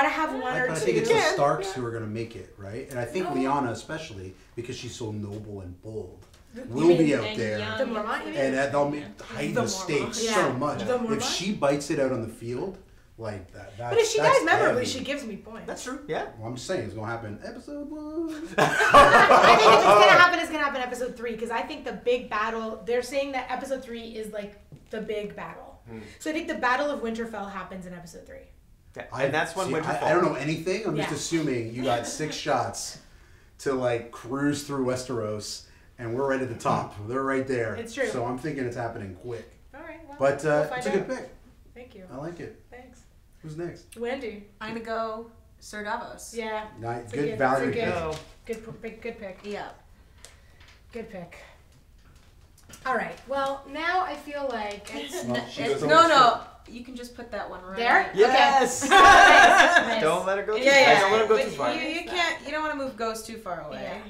have one I or think two. it's the Starks who are going to make it, right? And I think No. Lyanna, especially, because she's so noble and bold, You will mean be out and there. young. The Mormont, you mean? And they'll heighten The the stakes Mormont. so Yeah. much. The If Mormont. she bites it out on the field, like that, that's, But if she that's dies memorably, heavy. she gives me points. That's true. Yeah. Well, I'm just saying it's going to happen episode 1. I think if it's gonna happen, it's gonna happen episode 3 because I think the big battle. They're saying that episode 3 is like the big battle. So I think the Battle of Winterfell happens in episode 3. Yeah. And that's when Winterfell. I don't know anything. I'm just Yeah. assuming you got 6 shots to like cruise through Westeros, and we're right at the top. They're right there. It's true. So I'm thinking it's happening quick. All right. Well, But we'll find it's a good out. pick. Thank you. I like it. Thanks, Who's next? Wendy. I'm gonna go Sir Davos. Yeah. Nice. a Good good- value it's a pick. No. Good pick. Yeah. Good pick. All right. Well, now I feel like it's Well, She It's, goes no, over no. You can just put that one right there. Yes. Okay. Nice. Don't let her go too Yeah, yeah. far. Don't let her go But too far. You can't. You don't want to move Ghost too far away.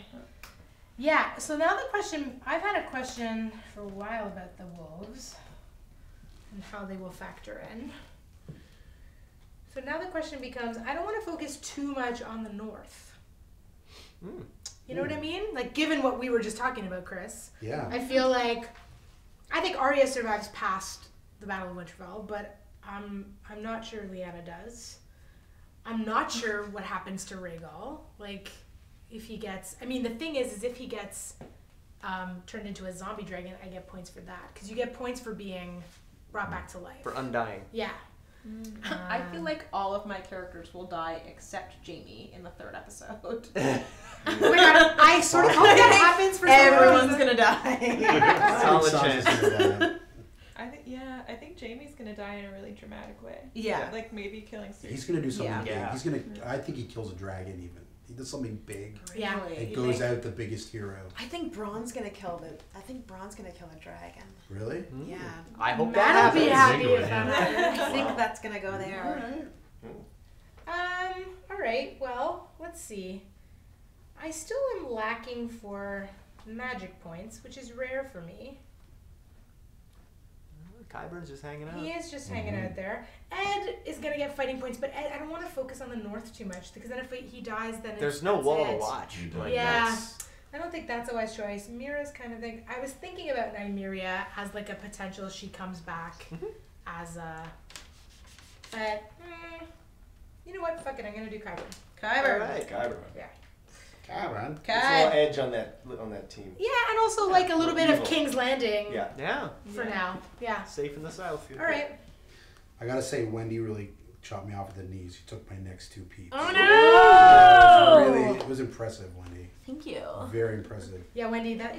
Yeah, so now the question, I've had a question for a while about the wolves and how they will factor in. So now the question becomes, I don't want to focus too much on the north. You know what I mean? Like, given what we were just talking about, Chris, Yeah. I feel like, I think Arya survives past the Battle of Winterfell, but I'm not sure Lyanna does. I'm not sure what happens to Rhaegal. Like, if he gets, I mean, the thing is if he gets turned into a zombie dragon, I get points for that. Because you get points for being brought back to life. For undying. Yeah. I feel like all of my characters will die except Jamie in the 3rd episode. Oh my god, I sort of hope that happens for some Everyone's reason. gonna die. Solid Sansa's chance. gonna die. I think Jamie's gonna die in a really dramatic way. Yeah. Like maybe killing Cersei. He's gonna do something Yeah. big. Yeah. He's gonna. I think he kills a dragon. Even he does something big. Yeah. Really? It You goes think? out the biggest hero. I think Braun's gonna kill a dragon. Really? Yeah. I hope Matt'll that be happens. happy if that happens. I think that's gonna go there. All right. Well, let's see. I still am lacking for magic points, which is rare for me. Qyburn's just hanging out. He is just hanging out there. Ed is gonna get fighting points, but Ed, I don't want to focus on the north too much because then if he dies, then There's no that's wall it. to watch. You don't. Like, Yeah. that's- I don't think that's a wise choice. Mira's kind of thing. I was thinking about Nymeria as like a potential she comes back as a. But you know what? Fuck it. I'm gonna do Qyburn. Kyber. Alright. Kyber. Cameron. There's a little edge on that team. Yeah, and also like a little bit of Evil. King's Landing. Yeah. Yeah. For now. Yeah. Safe in the south. All right. I gotta say, Wendy really chopped me off at the knees. She took my next 2 peats. Oh It was no! really, it was impressive, Wendy. Thank you. Very impressive. Yeah, Wendy, that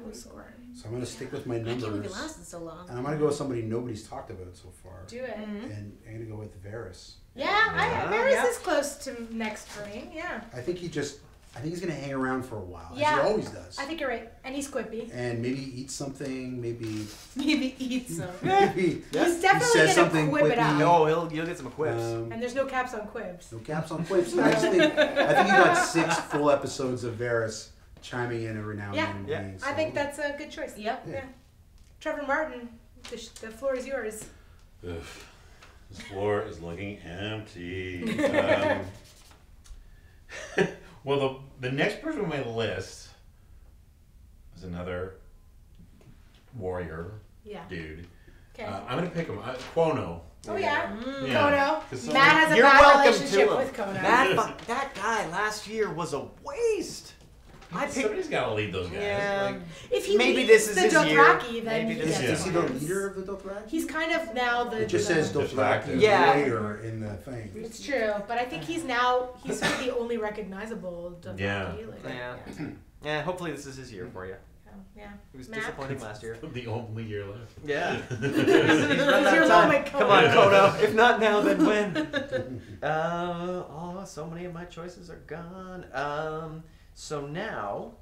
was scoring. So I'm gonna stick with my I can't believe numbers, it lasted so long. and I'm gonna go with somebody nobody's talked about so far. Do it. And I'm gonna go with Varys. Yeah, Yeah. Varys Yeah. is close to next for me. Yeah. I think he's gonna hang around for a while, Yeah. as he always does. I think you're right. And he's quippy. And maybe eat something. Maybe Maybe eat some. maybe Yeah. He's definitely says gonna something quip it quippy. out. No, you'll get some quips. And there's no caps on quibs. No caps on quips. I think you got 6 full episodes of Varys chiming in every now and Yeah. then. Yeah. being I think so- that's a good choice. Yep. Yeah. Trevor Martin, the floor is yours. Ugh. This floor is looking empty. Well, the next person on my list is another warrior Yeah. dude. Okay. I'm gonna pick him. Quono. Oh yeah. Yeah. Kono. Matt has a You're bad welcome relationship to him. with Kono. That guy last year was a waste. I picked. Somebody's gotta lead those guys. Yeah. Like, If he Maybe leads this is the his year. Dothraki, then Maybe he this gets is- Is he the points. leader of the Dothraki? He's kind of now the. It just says Dothraki, Yeah. later in the thing. It's true, but I think he's sort of the only recognizable Dothraki. Yeah. Like, Yeah. Yeah. Hopefully this is his year for you. yeah. He was Matt? disappointing last year. the only year left. Yeah. He's run He's out your of time. moment, Come on, Kono. If not now, then when? Oh, so many of my choices are gone. So now,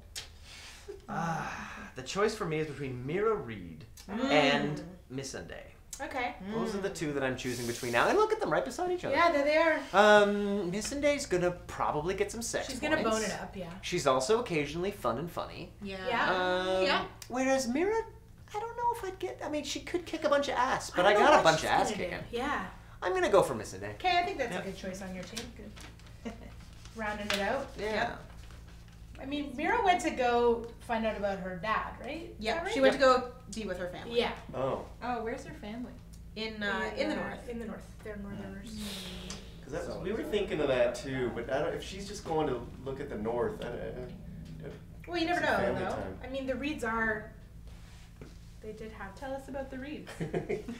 the choice for me is between Mira Reed and Missandei. Okay. Those are the two that I'm choosing between now. And look at them right beside each other. Yeah, there they are. Missandei's gonna probably get some sex She's gonna points. bone it up, yeah. She's also occasionally fun and funny. Yeah. Yeah. Whereas Mira, I don't know if I'd get. I mean, she could kick a bunch of ass, but I don't know got a what bunch she's of ass gonna do. kicking. Yeah. I'm gonna go for Missandei. Okay, I think that's Yeah. a good choice on your team. Good. Rounding it out. Yeah. I mean, Mira went to go find out about her dad, right? Is Yeah, that right? she went to go be with her family. Yeah. Oh, Oh, where's her family? In the north. In the north. They're northerners. because we were thinking of that too. But I don't, if she's just going to look at the north, Well, you never It's know, family though. time. I mean, the Reeds are. They did have. Tell us about the Reeds.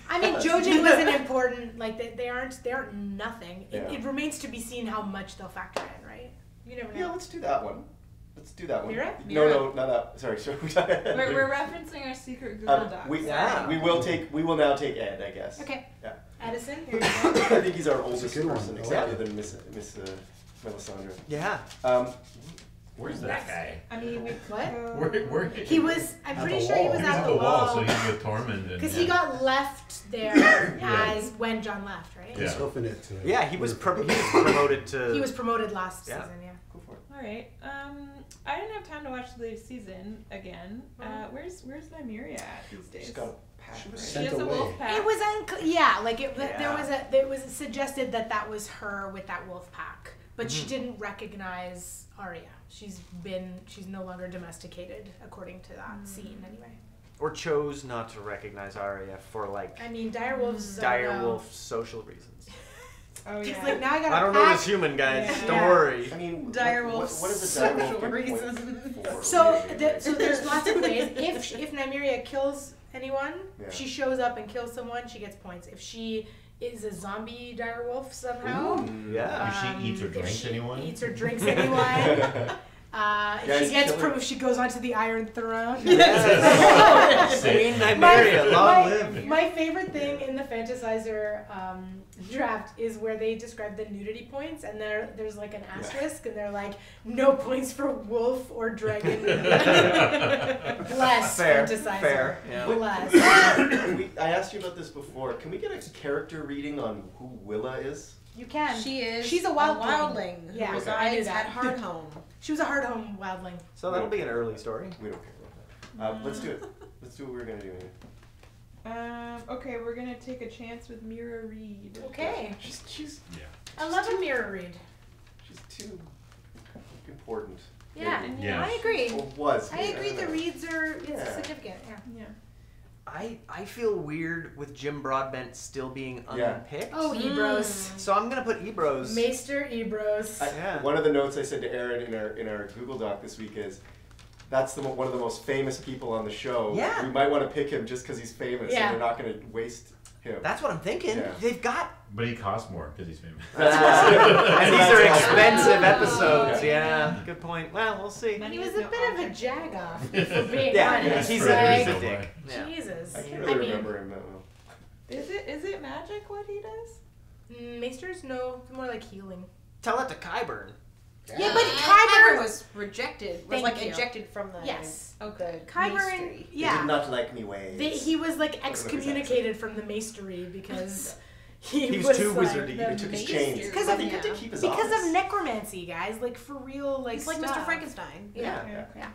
I mean, Jojen was an important. Like they aren't nothing. Yeah. It remains to be seen how much they'll factor in, right? You never know. Yeah, let's do that one. Let's do that one. Mira? No, not that. Sorry. We're referencing our secret Google Docs. Yeah. We will now take Ed, I guess. Okay. Yeah. Edison. Here you I go. think he's our oldest good one. person, I except like other than Miss Melisandre. Yeah. Where's that guy? I mean, we What? Where He was. I'm At pretty the sure he wall. was He was at at the the wall, wall. so he's with Tormund. Because he got left there as when John left, right? Yeah. He's hoofing it to Yeah, he was promoted to. He was promoted last Yeah. season, yeah. Go for it. all right. I didn't have time to watch the latest season again. Where's Nymeria at these days? Just got a pack. She was right? She sent has a away. wolf pack. It was like there Yeah. there was suggested that was her with that wolf pack, but she didn't recognize Arya. She's no longer domesticated according to that scene anyway. Or chose not to recognize Arya for like I mean, direwolves. direwolf social reasons. Oh He's yeah. like, now I got a I don't pack. know this human, guys. Yeah. Don't Yeah. worry. I mean, Direwolf what is a social direwolf get reasons. point for? So, so there's lots of ways. If Nymeria kills anyone, Yeah. if she shows up and kills someone, she gets points. If she is a zombie direwolf somehow, Yeah. If she eats or if drinks she anyone? eats or drinks anyone. If Guys, she gets kill her. if she goes onto the Iron Throne. Queen Nymeria, long live. My favorite thing in the Fantasizer draft is where they describe the nudity points, and there's like an asterisk, and they're like, no points for wolf or dragon. Bless Fair, Fantasizer. fair, yeah. Bless. I asked you about this before. Can we get a character reading on who Willa is? You can. She's a wildling. wildling who Yeah, I knew resides that. at Hardhome. She was a Hardhome wildling. So that'll be an early story. We don't care about that. Let's do it. Let's do what we're gonna do here. Okay, we're gonna take a chance with Mira Reed. Okay. She's I love a mirror read. too important. Yeah. Maybe. Yeah. I agree. Or was. I agree. don't The know. reads are Yeah. significant. Yeah. Yeah. I feel weird with Jim Broadbent still being Yeah. unpicked. Oh, Ebros. So I'm gonna put Ebros. Maester Ebros. Yeah. One of the notes I said to Aaron in our Google Doc this week is, that's one of the most famous people on the show. Yeah. We might want to pick him just because he's famous, Yeah. and we're not going to waste him. That's what I'm thinking. Yeah. They've got. But he costs more because he's famous. And these are That's expensive awesome. episodes. Yeah. Yeah. Good point. Well, we'll see. He was a bit of a jag-off, for being Yeah. honest. He's True. a Like, dick. Yeah. Jesus. I can't really remember him that well. Is it magic what he does? Maester's no, it's more like healing. Tell that to Qyburn. Yeah, but Kyber Kyber was rejected. Was Thank like you. ejected from the Yes. the Kyber, Maestery. He did yeah. not like me ways. He was like Look at his excommunicated from the Maestery because He was was too like wizardy. the He took his Maester- chains. Because I of, think he did keep his because office. of necromancy, guys. Like for real, like He's like stuff. Mr. Frankenstein. Yeah. Yeah.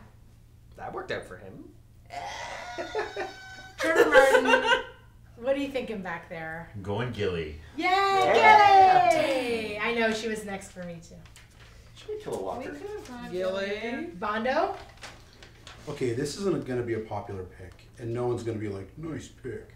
That worked out for him. George Martin What are you thinking back there? Going Gilly. Yay! Yeah. Gilly! I know she was next for me too. Should we kill a walker? Gilly. Bondo? Okay, this isn't going to be a popular pick, and no one's going to be like, nice pick.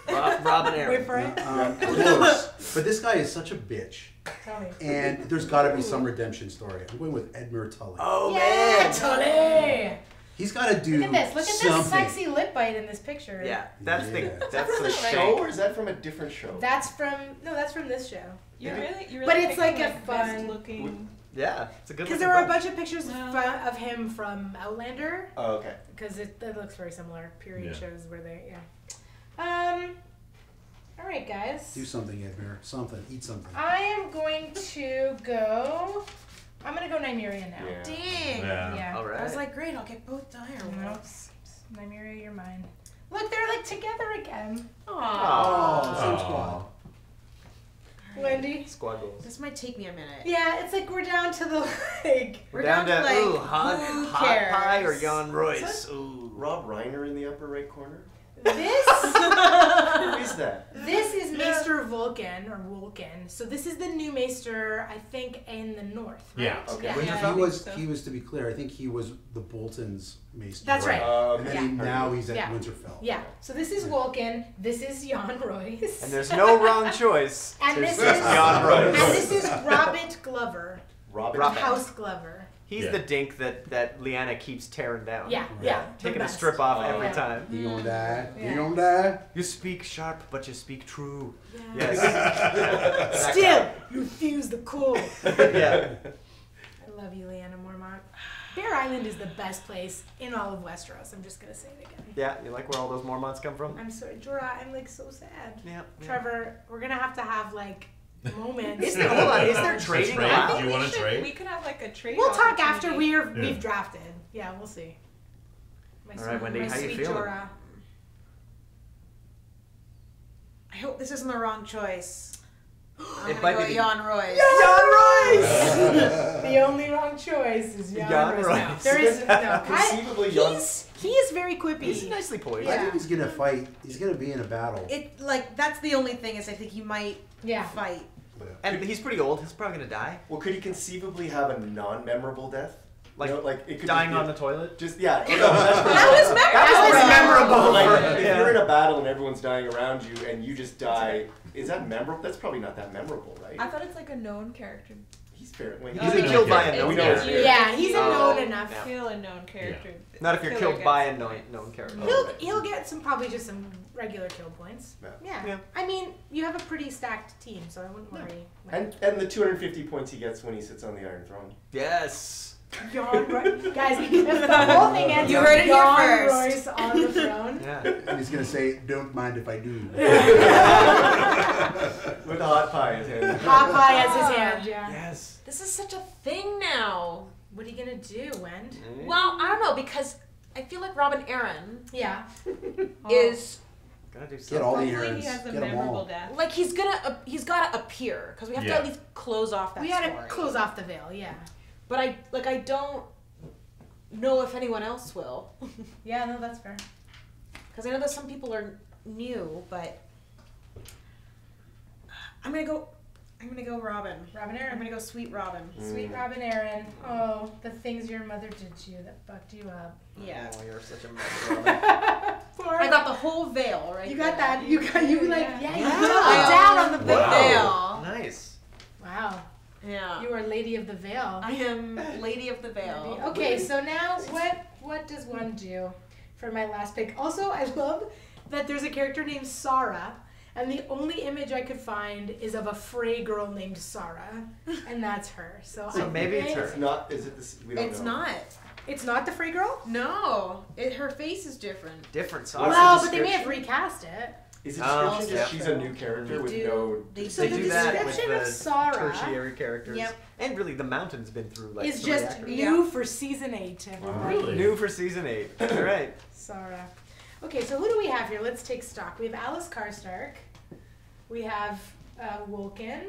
Robin Aaron. Wait for it. Close. But this guy is such a bitch, Tell me. and there's got to be some redemption story. I'm going with Edmure Tully. Oh Yeah, man. Tully! He's got to do Look at this. Look at something. this sexy lip bite in this picture. Yeah, that's Yeah. that's From the the show, shank. or is that from a different show? That's from this show. You're really But it's like picking, a best fun- looking. Yeah, it's a good. Because looking there were a bunch. bunch of pictures Wow. of him from Outlander. Oh, okay. Because it looks very similar. Period Yeah. shows where they, all right, guys. Do something, Edmure. Something. Eat something. I am going to go. I'm gonna go Nymeria now. Yeah. Dang. Yeah. All right. I was like, great, I'll get both dire Nope. wolves. Nymeria, you're mine. Look, they're like together again. Oh, same squad. Wendy. Squad goals. This might take me a minute. Yeah, it's like we're down to the like. We're down to, like, ooh, hot, who hot cares? pie or Jan Royce. Ooh. Rob Reiner in the upper right corner? This Who is that? this is Maester Vulcan or Vulcan. So this is the new Maester, I think, in the north. Right? Yeah. Okay. Yeah. Winterfell? He was, to be clear, I think he was the Bolton's maester. That's right. And then Yeah. now he's at Yeah. Winterfell. Yeah. So this is Vulcan. This is Jan Royce. And there's no wrong choice. And There's this just is Jan Royce. And this is Robert Glover. Robert. Robert. House Glover. He's Yeah. the dink that Lyanna keeps tearing down. Yeah, yeah. the Taking a best. strip off Oh. every Yeah. time. You gonna die? Yeah. You gonna die? You speak sharp, but you speak true. Yeah. Yes. Still, you refuse the cool. Yeah. I love you, Lyanna Mormont. Bear Island is the best place in all of Westeros. I'm just gonna say it again. Yeah, you like where all those Mormonts come from? I'm sorry, Jorah. I'm like so sad. Yeah. Trevor, we're gonna have like moments. Is there, hold on, is there trading trade? allowed? Do you want to We trade? could have like a trade. We'll talk after opportunity. we've drafted. Yeah, we'll see. My All right, Wendy, my how you sweet feeling? Jorah. I hope this isn't the wrong choice. I'm It gonna might go be. Jan Royce. Jan Royce! The only wrong choice is Jan Jan Royce. Royce. There is no. Conceivably, Jan. He is very quippy. He's nicely poised. I Yeah. think he's gonna fight. He's gonna be in a battle. It like that's the only thing is I think he might Yeah. fight. And he's pretty old. He's probably gonna die. Well, could he conceivably have a non-memorable death? Like, You know, like it could Dying be, on the toilet. Just yeah. No, that's pretty That was memorable. Like, Yeah. if you're in a battle and everyone's dying around you and you just die, is that memorable? That's probably not that memorable, right? I thought it's like a known character. He's fair. Wait, He's He's been a killed known by a character. known We know character. it's- Yeah, he's a Oh, known enough. yeah. Kill a known character. Not if you're Killer killed by gets- a known character. He'll get probably just some regular kill points. Yeah. Yeah. Yeah. I mean, you have a pretty stacked team, so I wouldn't worry. and the 250 points he gets when he sits on the Iron Throne. Yes. Jan Royce, guys, if the whole thing ends You with heard it here Jan first. Royce on the throne. Yeah. And he's gonna say, "Don't mind if I do." With a hot pie in hand. Hot pie as his hand, yeah. Yes. This is such a thing now. What are you gonna do, Wend? Well, I don't know because I feel like Robin Aaron Yeah. is Gotta do Get something. all the Hopefully errands. he has a Get 'em memorable all. death. like he's gotta appear because we have to Yeah. at least close off that We story. gotta close off the veil, yeah. But I don't know if anyone else will Yeah, no, that's fair. because I know that some people are new, but I'm gonna go Robin. Robin I'm Aaron. gonna go sweet Robin. Sweet Robin Aaron. Oh, the things your mother did to you that fucked you up. Yeah. Oh, you're such a mess. Poor. I got the whole veil right You there. got that. You like, yeah, you Yeah. doubled down on the The veil. Wow. veil. Nice. Wow. Yeah. You are Lady of the Veil. I am Lady of the Veil. Okay, so now what does one do for my last pick? Also, I love that there's a character named Sarah, and the only image I could find is of a Frey girl named Sarah, and that's her. So So I maybe it's think- her. It's not. Is it this? We don't It's know. not. It's not the Frey girl. No. Her face is different. Different What's sauce. the No, but they may have description? recast it. Is the Oh, description yeah. just she's a new character with do- no? they So They the do that with description of the Sarah tertiary characters. Yep. And really, the mountain's been through like is 3 just actors. new for season 8. Everybody. Really? New for season 8. All right. Sarah. Okay, so who do we have here? Let's take stock. We have Alice Karstark. We have Wolken,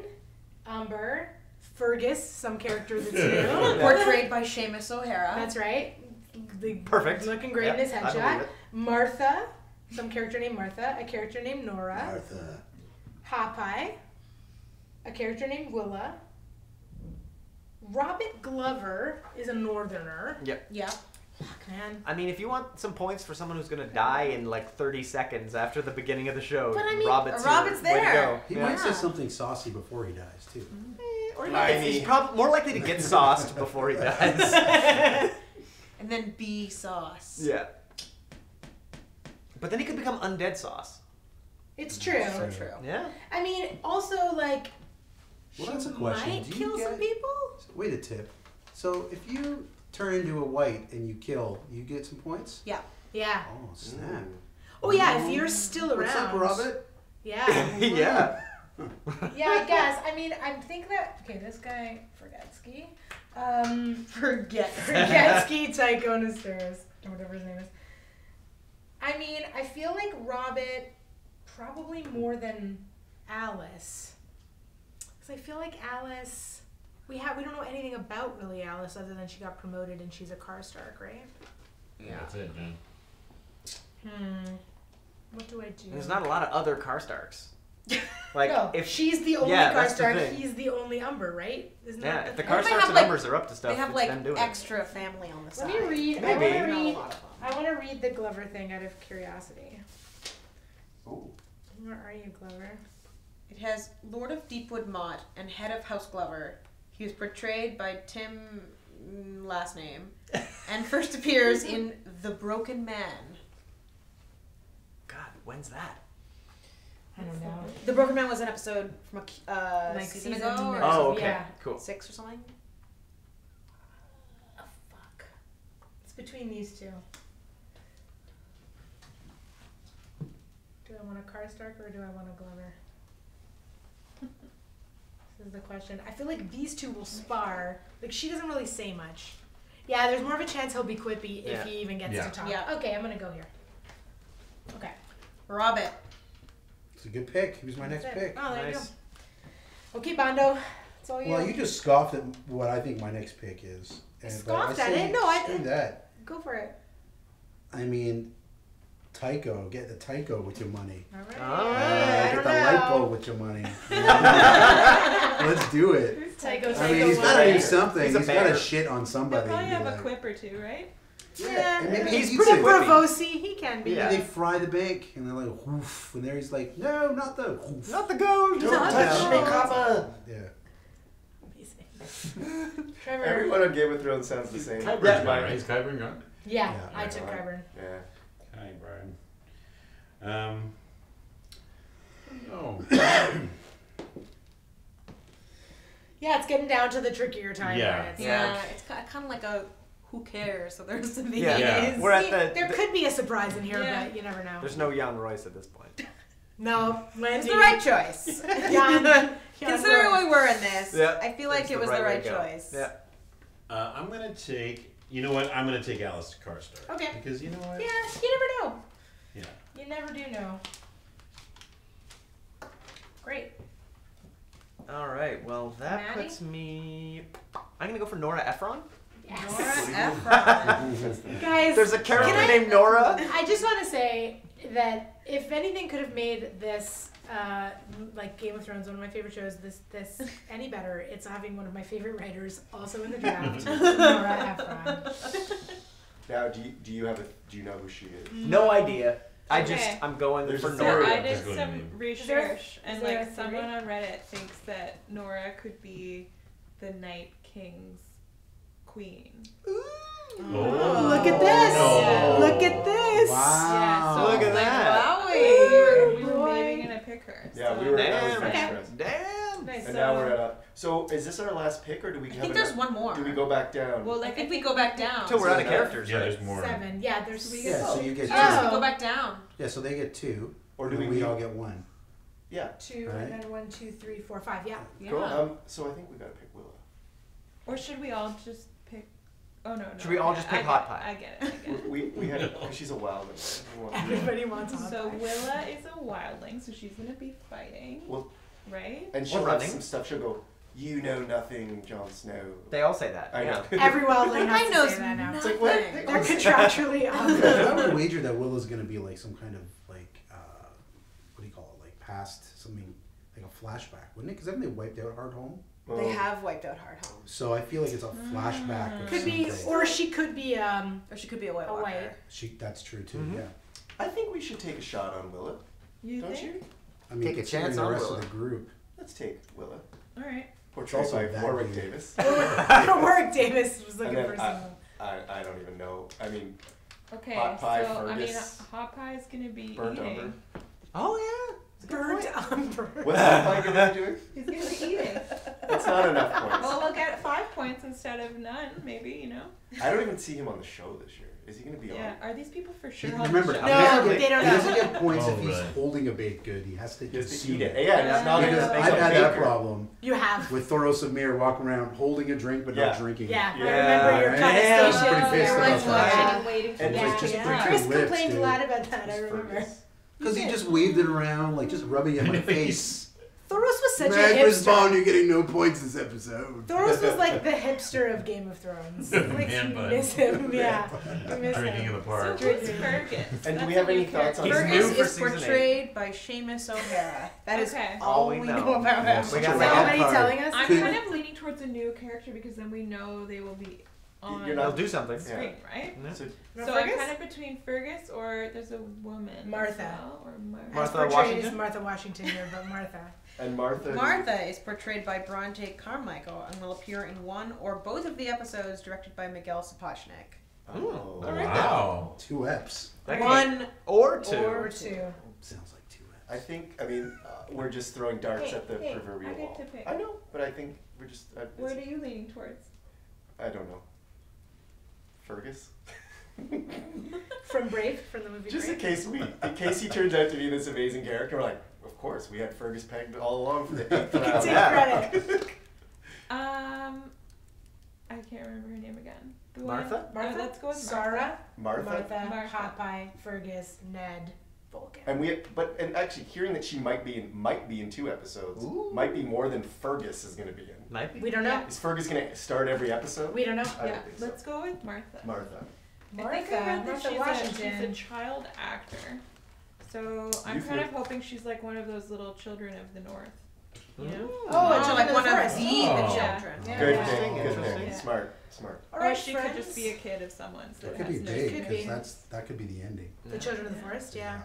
Umber, Fergus, some character that's new. Portrayed by Seamus O'Hara. That's right. The Perfect. Looking great in Yep, his I believe headshot. it. Martha, some character named Martha, a character named Nora, Martha. Popeye, a character named Willa. Robert Glover is a northerner. Yep. Yeah. Fuck, man. I mean, if you want some points for someone who's gonna die in like 30 seconds after the beginning of the show, But I mean, Robert's Robert's here. Way to there. go. He Yeah. might say something saucy before he dies too. Or Tiny. he's probably more likely to get sauced before he dies. And then be sauce. Yeah. But then he could become undead sauce. It's true. So true. Yeah. I mean, also, like, Well, she that's a question. might Do you kill some get- people? Wait a tip. So if you turn into a white and you kill, you get some points? Yeah. Yeah. Oh, snap. Ooh. Oh, yeah, if you're still around. What's up, Robert? Yeah. Yeah. Yeah, I guess. I mean, I think that. Okay, this guy, Forgetsky. Forgetsky Tychonosaurus, or whatever his name is. I mean, I feel like Robert probably more than Alice. Because I feel like Alice. We don't know anything about really Alice other than she got promoted and she's a Karstark, right? Yeah. That's it, man. What do I do? There's not a lot of other Karstarks. Like no, if she's the only Yeah, that's the Karstark, thing. he's the only Umber, right? Isn't yeah, that if the Or they Karstarks have, and like- Umbers are up to stuff, They have it's like them doing extra family on the Let side. me read. Maybe. I want to Not a read. lot of them. I want to read the Glover thing out of curiosity. Ooh. Where are you, Glover? It has Lord of Deepwood Mott and head of House Glover. He was portrayed by Tim, last name, and first appears in The Broken Man. God, when's that? I don't know. The Broken Man was an episode from a Like season season ago, or or Oh, okay. Yeah. Cool. 6 or something. Oh fuck! It's between these two. Do I want a Karstark or do I want a Glover? This is the question. I feel like these two will spar. Like she doesn't really say much. Yeah, there's more of a chance he'll be quippy Yeah. if he even gets Yeah. to talk. Yeah. Okay, I'm gonna go here. Okay. Robert. It's a good pick. He was my next That's it. pick. Oh, there you Nice. go. Okay, Bondo. It's all you. Well, you just scoffed at what I think my next pick is. I but scoffed at say it? No, I screw didn't. that. Go for it. I mean, Tycho. Get the Tycho with your money. All right. All right. I Get don't the know. lipo with your money. Let's do it. Tycho, I mean, he's Tycho, got to do one. something. He's a He's got to banger. shit on He'll somebody. probably and be have a like, quip or two, right? Yeah, and maybe He's he pretty eats it. quippy. Bravosi, he can be. Yeah. They fry the bank, and they're like, woof. And there he's like, no, not the woof. Not the gold. Don't Not touch the me, gold. Kappa! Yeah. Amazing. Trevor. Everyone on Game of Thrones sounds the same. Qyburn's Yeah. gone, right? Is Qyburn gone? Yeah, Yeah. I took Qyburn. Yeah. Qyburn. Oh. Yeah, it's getting down to the trickier time. Yeah. where it's Yeah, like- it's kind of like a who cares. So there's the thing Yeah. Yeah. We're See, at there the could be a surprise in here, Yeah. but you never know. there's no Jan Royce at this point. No, It's Wendy. the right choice. Considering we were in this, Yeah, I feel like that's it the was right the way right to go. choice. Yeah. I'm gonna take. You know what? I'm gonna take Alice Karstark. Okay. Because you know what? Yeah, you never know. Yeah. You never do know. Great. All right. Well, that Maddie? puts me. I'm gonna go for Nora Ephron. Yes. Nora Ephron. Guys, There's a character Can I- named Nora. I just want to say that if anything could have made this, like Game of Thrones, one of my favorite shows, this any better, it's having one of my favorite writers also in the draft, Nora Ephron. Now, do you know who she is? No idea. Okay. I'm going There's for a So theory. Nora. I did Just go to some name. research, and is there a like theory? someone on Reddit thinks that Nora could be the Night King's queen. Oh. Look at this! No. Look at this! Yeah, so Look at like, that. we were Boy. maybe gonna pick her. Yeah, so. we were. I was Damn. very Okay. stressed. Damn. Nice. And So, now we're at a. So is this our last pick, or do we? I have think there's another- one more. Do we go back down? well, I like think we go back down. Till we're out of So characters. Yeah, right? there's more. 7. Yeah, there's We Yeah, so you get two. Yes, we Oh. go back down. Yeah, so they get 2. or do and we? we all get 1. Yeah. 2, Right. and then 1, 2, 3, 4, 5. Yeah. Yeah. Cool. So I think we gotta pick Willa. Or should we all just pick? Oh no, no. Should we all okay, just pick I Hot get Pie? it, I get it. I get it. We had. She's a wildling. We want- Everybody wants a hot So pie. Willa is a wildling, so she's gonna be fighting, Well, right? and she'll Or have running. some stuff. She'll go. you know nothing, Jon Snow. They all say that. I know. Every wildling has I to knows say that now. It's like, what? nothing. They're contractually I obligated. would wager that Willow's gonna be like some kind of like what do you call it? Like past something like a flashback, wouldn't it? Because haven't they wiped out Hard Home? They have wiped out Hard Home. So I feel like it's a flashback. Of Could be, something. or she could be Or she could be a White a Walker. white. That's true too. Mhm. Yeah. I think we should take a shot on Willa. You Don't think? you? I mean, Take a considering chance the on rest Willow. of the group. Let's take Willa. All right. Portrayed also by that Warwick weird. Davis. Warwick Davis was And looking then for someone. I don't even know. I mean, Okay. Hot pie, so I mean, Fergus. hot pie is gonna be burnt eating. umber. Oh yeah. Burnt umber. What's that pie gonna be doing? He's gonna be eating. That's not enough points. Well, we'll get 5 points instead of none, maybe. You know. I don't even see him on the show this year. Is he gonna be Yeah. on? Are these people for He- sure on remember, the show? No, Apparently. they don't he doesn't know. get points Oh, if he's right. holding a baked good. He has to He has to consume eat it. it. Yeah, it's not Because even I've had that baker. problem You have. with Thoros of Mir walking around holding a drink but not Yeah. drinking. Yeah, I Yeah, remember your right? kind Yeah, of I'm station. pretty pissed Everyone's about that. watching and waiting for And the it's Yeah, just yeah. pretty Chris lips, complained dude. a lot about that, I It's remember. Fergus. Because he just waved it around, like just rubbing it in my face. Thoros was such Man, a Chris Bond, hipster. you're getting no points this episode. Thoros was like the hipster of Game of Thrones. Like, Man you bun. miss him, yeah. You miss Drinking in him. the So park. who's Fergus? And do That's we have a new any thoughts on character. He's new Fergus for is season portrayed by Seamus O'Hara. That is Okay. all we know about Yes. him. We got Is like anybody card. telling us? I'm Could- kind of leaning towards a new character because then we know they will be on You're They'll not- do something. screen, right? Yeah. So No, So I'm Fergus? kind of between Fergus or there's a woman. as Martha. well, or Martha. As Martha portrayed Washington? as Martha Washington here, but Martha. and Martha. Martha is portrayed by Bronte Carmichael and will appear in one or both of the episodes directed by Miguel Sapochnik. Oh. All right. Wow. 2 eps. That can One be- or two. Or two. Sounds like 2 eps. I think. I mean, we're just throwing darts Hey, at the hey, proverbial I get wall. to pick. I know, but I think we're just. What are you leaning towards? I don't know. Fergus. From Brave, from the movie Just in Brave. case he turns out to be this amazing character, we're like, of course, we had Fergus pegged all along for the 8th You can round. take Yeah. credit. I can't remember her name again. The Martha? One, Martha? let's go with Sarah, Martha. Martha, Popeye, Fergus, Ned, Vulcan. And actually hearing that she might be in 2 episodes, Ooh. might be more than Fergus is going to be in. Might be. We don't know. Is Fergus going to start every episode? We don't know. I Yeah, don't think so. let's go with Martha. Martha. I Martha, think I read that Martha she's Washington. a child actor. So I'm You kind of feel- hoping she's like one of those little children of the north. You know? Oh, so Children like of one the of Forest. the Oh. children. Yeah. Good Yeah. thing. Good Interesting. thing. Yeah. Smart. All Or right, she friends. could just be a kid of someone's that That could has be no big, Could because be. that could be the ending. The Children of the Forest, yeah.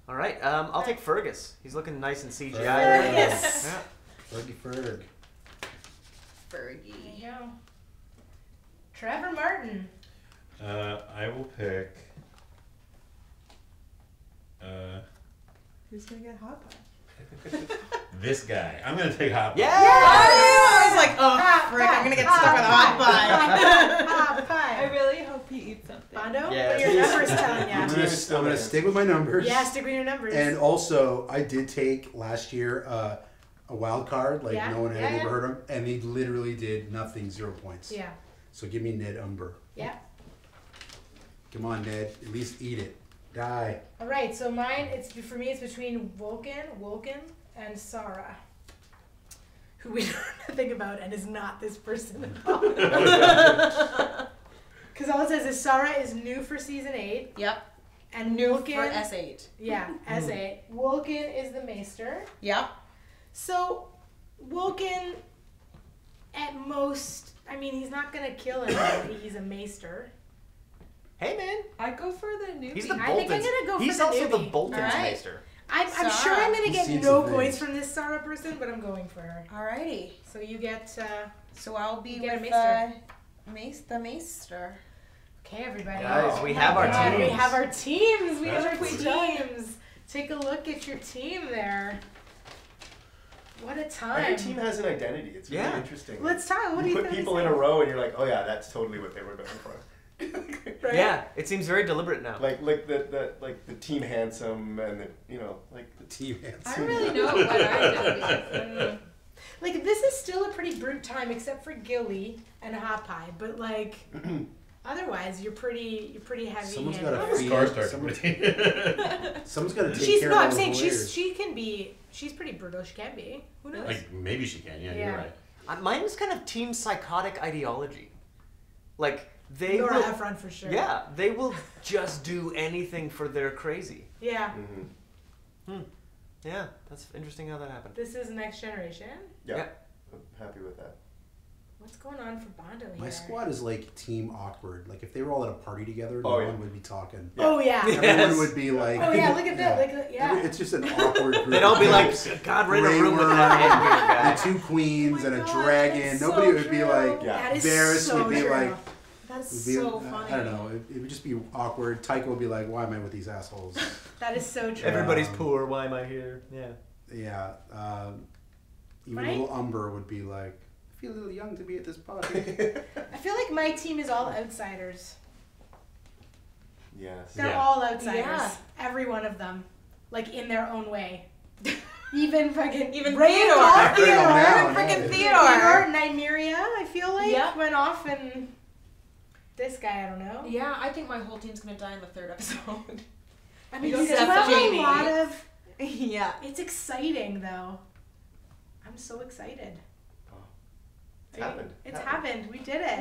All right. I'll take Fergus. He's looking nice and CGI. Fergus. Yeah. Fergie Ferg. There Fergie. you go. Trevor Martin. I will pick. Who's gonna get hot pie? This guy. I'm gonna take Hot. Yeah. I was like, oh, Hot frick, pie, I'm gonna get stuck with a hot pie. Hot I pie. really hope he eats something. Bondo, Yeah. what are your numbers telling I'm you? gonna, is still I'm gonna there. stick with my numbers. Yeah, stick with your numbers. And also, I did take last year a wild card, like Yeah, no one had yeah, ever heard of, and they literally did nothing, 0 points. yeah. So give me Ned Umber. Yeah. Come on, Ned. At least eat it. Die. All right, so mine, for me, it's between Vulcan, and Sarah, who we know nothing about and is not this person at all. Because all it says is Sarah is new for season 8, Yep. and New Vulcan, for S8. yeah, S8. Vulcan is the Maester. Yep. So Vulcan, at most, I mean, he's not gonna kill anybody. He's a Maester. Hey man. I go for the newbie. He's the I think I'm Boltons. gonna go for He's the also the newbie. Boltons All right. Maester. I'm sure Sarah. I'm gonna He's get seen no some points things. from this Sarah person, but I'm going for her. Alrighty. So you get. So I'll be You get a with the Maester. Okay, everybody. Guys, we Oh have my our God, We teams. have our teams. We That's have our pretty teams. Take a look at your team there. What a Every time. team has an identity. It's really Yeah. interesting. Let's talk. What do you you put think? people in a row and you're like, oh yeah, that's totally what they were going for. Right? Yeah, it seems very deliberate now. like the team handsome and the Team I hands. don't really know what I did. Like, this is still a pretty brute time, except for Gilly and Hot Pie. But, like, Otherwise, you're pretty heavy. Someone's got to feed. Scar starts Someone's with got to take care No, of I'm all saying the she's pretty brutal. She can be. Who knows? like maybe she can. Yeah, Yeah. you're right. Mine's kind of team psychotic ideology. Like they Nora will, Ephron for sure. yeah, they will just do anything for their crazy. Yeah. Yeah, that's interesting how that happened. This is Next Generation. Yeah. Yeah. I'm happy with that. What's going on for Bondo here? My squad is like team awkward. Like if they were all at a party together, no Oh, yeah. one would be talking. Oh yeah. Everyone would be like. Oh yeah. Look at that. Look at yeah. It's just an awkward group. They'd all be of like, guys. God, we're in a Grey room with Worm, that headgear guy. the two queens Oh my and a God, dragon. that's Nobody so would be true. like. Yeah. That is Varys so would be true. like. That's Would be, so funny. I don't know. It would just be awkward. Taika would be like, "Why am I with these assholes?" That is so true. Everybody's Um, poor. Why am I here? Yeah. Yeah. Even Right? little Umber would be like, "I feel a little young to be at this party." I feel like my team is all outsiders. Yes. They're Yeah. all outsiders. Yeah. Every one of them. Like in their own way. Even fucking Even Ray Theodore. Paul Bring 'em Theodore. down, Freaking yeah. Theodore. Nymeria, I feel like, Yep. went off and this guy, I don't know. Yeah, I think my whole team's gonna die in the 3rd episode. I mean, Except you have Jamie. a lot of. yeah. It's exciting though. I'm so excited. It's happened. It's happened. We did it.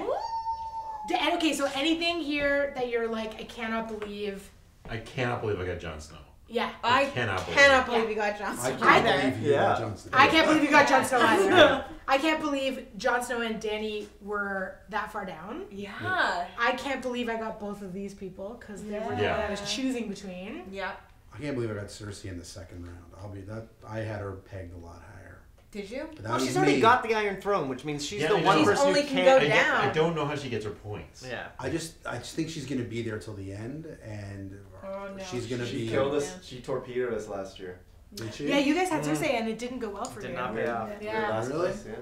And okay, so anything here that you're like, I cannot believe. I cannot believe I got Jon Snow. Yeah. I cannot cannot believe believe you got Jon I Snow can't either. believe you Yeah. got Jon Snow. I can't believe you got Jon Snow either. I can't believe Jon Snow and Dany were that far down. Yeah. I can't believe I got both of these people because they were the Yeah. one I was choosing between. Yeah. I can't believe I got Cersei in the second round. I'll be that. I had her pegged a lot higher. Did you? But that Well, was she's already me. got the Iron Throne, which means she's Yeah, the I one know. person Only who can can't. go down. I don't know how she gets her points. Yeah. I just think she's gonna be there till the end, and Oh, no. she's gonna She be. killed us. She torpedoed us last year. Did she? Yeah, you guys had Cersei and it didn't go well for Did you. not pay off. Yeah. Last Really? place, yeah.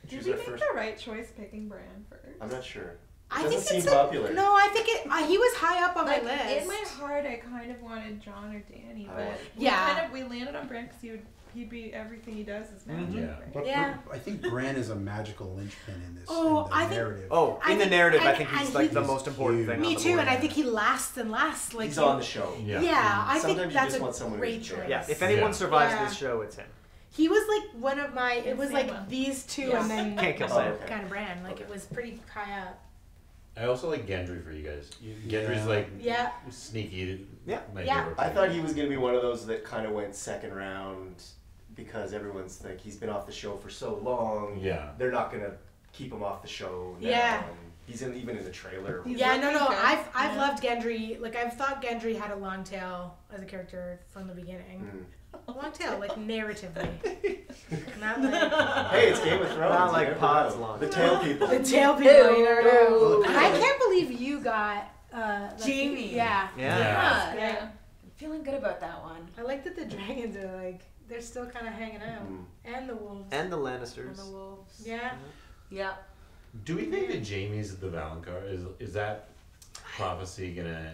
She Did was we our make first. the right choice picking Bran first? I'm not sure. I Doesn't think seem it's popular. No, I think it. He was high up on Like, my list. in my heart, I kind of wanted John or Danny, I but like- Yeah. we landed on Bran because he'd be everything he does is Mhm. magic. Yeah. Right? But Yeah. I think Bran is a magical linchpin in this Oh, in the I think- narrative. Oh, I in the think- narrative, I and- think and he's like the he's most important thing. huge. on Me the too, board. and I think he lasts and lasts. Like He's on the show. Yeah. Yeah, I Sometimes think you that's just a want someone great who's there. choice. Yeah, if anyone Yeah. survives Yeah. this show, it's him. He was like one of my. It was like Sama. these two, Yeah. and then Can't kill Oh, Sam. okay. kind of Bran. Like Okay. it was pretty high up. I also like Gendry for you guys. Yeah. Gendry's like Yeah. sneaky. Yeah. My Yeah. favorite I player. thought he was gonna be one of those that kind of went second round because everyone's like he's been off the show for so long. Yeah. They're not gonna keep him off the show now. Yeah. And he's even in the trailer. He's Yeah, no. looking good. I've Yeah. loved Gendry. Like I've thought Gendry had a long tail as a character from the beginning. Mm. A long tail, like narratively, not like Hey, it's Game of Thrones. Not you like never Pod's know. long. The tail people. the tail people. You never know. Ew. I can't believe you got like, Jamie. Yeah. Yeah. Yeah. Yeah. I'm feeling good about that one. I like that the dragons are like they're still kind of hanging out, Mm. and the wolves. And the And Lannisters. the wolves. Yeah. Yeah. Do we think that Jamie's the Valonqar? Is that prophecy gonna?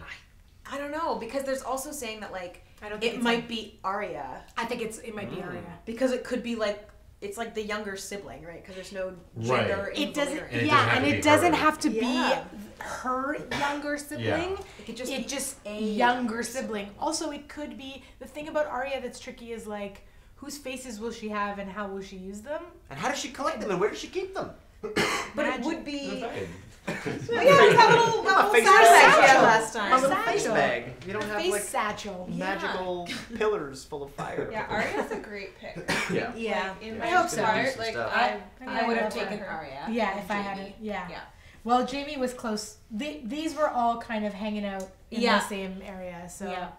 I don't know because there's also saying that like I don't think it it's might be Arya I think it might be Arya. because it could be like it's like the younger sibling, right? Because there's no Right. gender. It doesn't. And it Yeah, doesn't have and to it be doesn't her. have to Yeah. be her younger sibling. It could just It be just a younger sibling. Also, it could be the thing about Arya that's tricky is like whose faces will she have and how will she use them? And how does she collect them and where does she keep them? But Magic. it would be. Oh, Oh, yeah, it's that little face satchel bag. she had Satchel. last A time. little face satchel. bag. You don't Her have face like satchel. Yeah. magical pillars full of fire. Yeah, Arya's a great pick. Yeah. Yeah. Like, in I my hope so. heart, Some like stuff. I I would have love taken her. Arya. Yeah, and if I had Jamie. it. Yeah. Yeah. Well, Jamie was close. These were all kind of hanging out in Yeah. the same area. So, Yeah.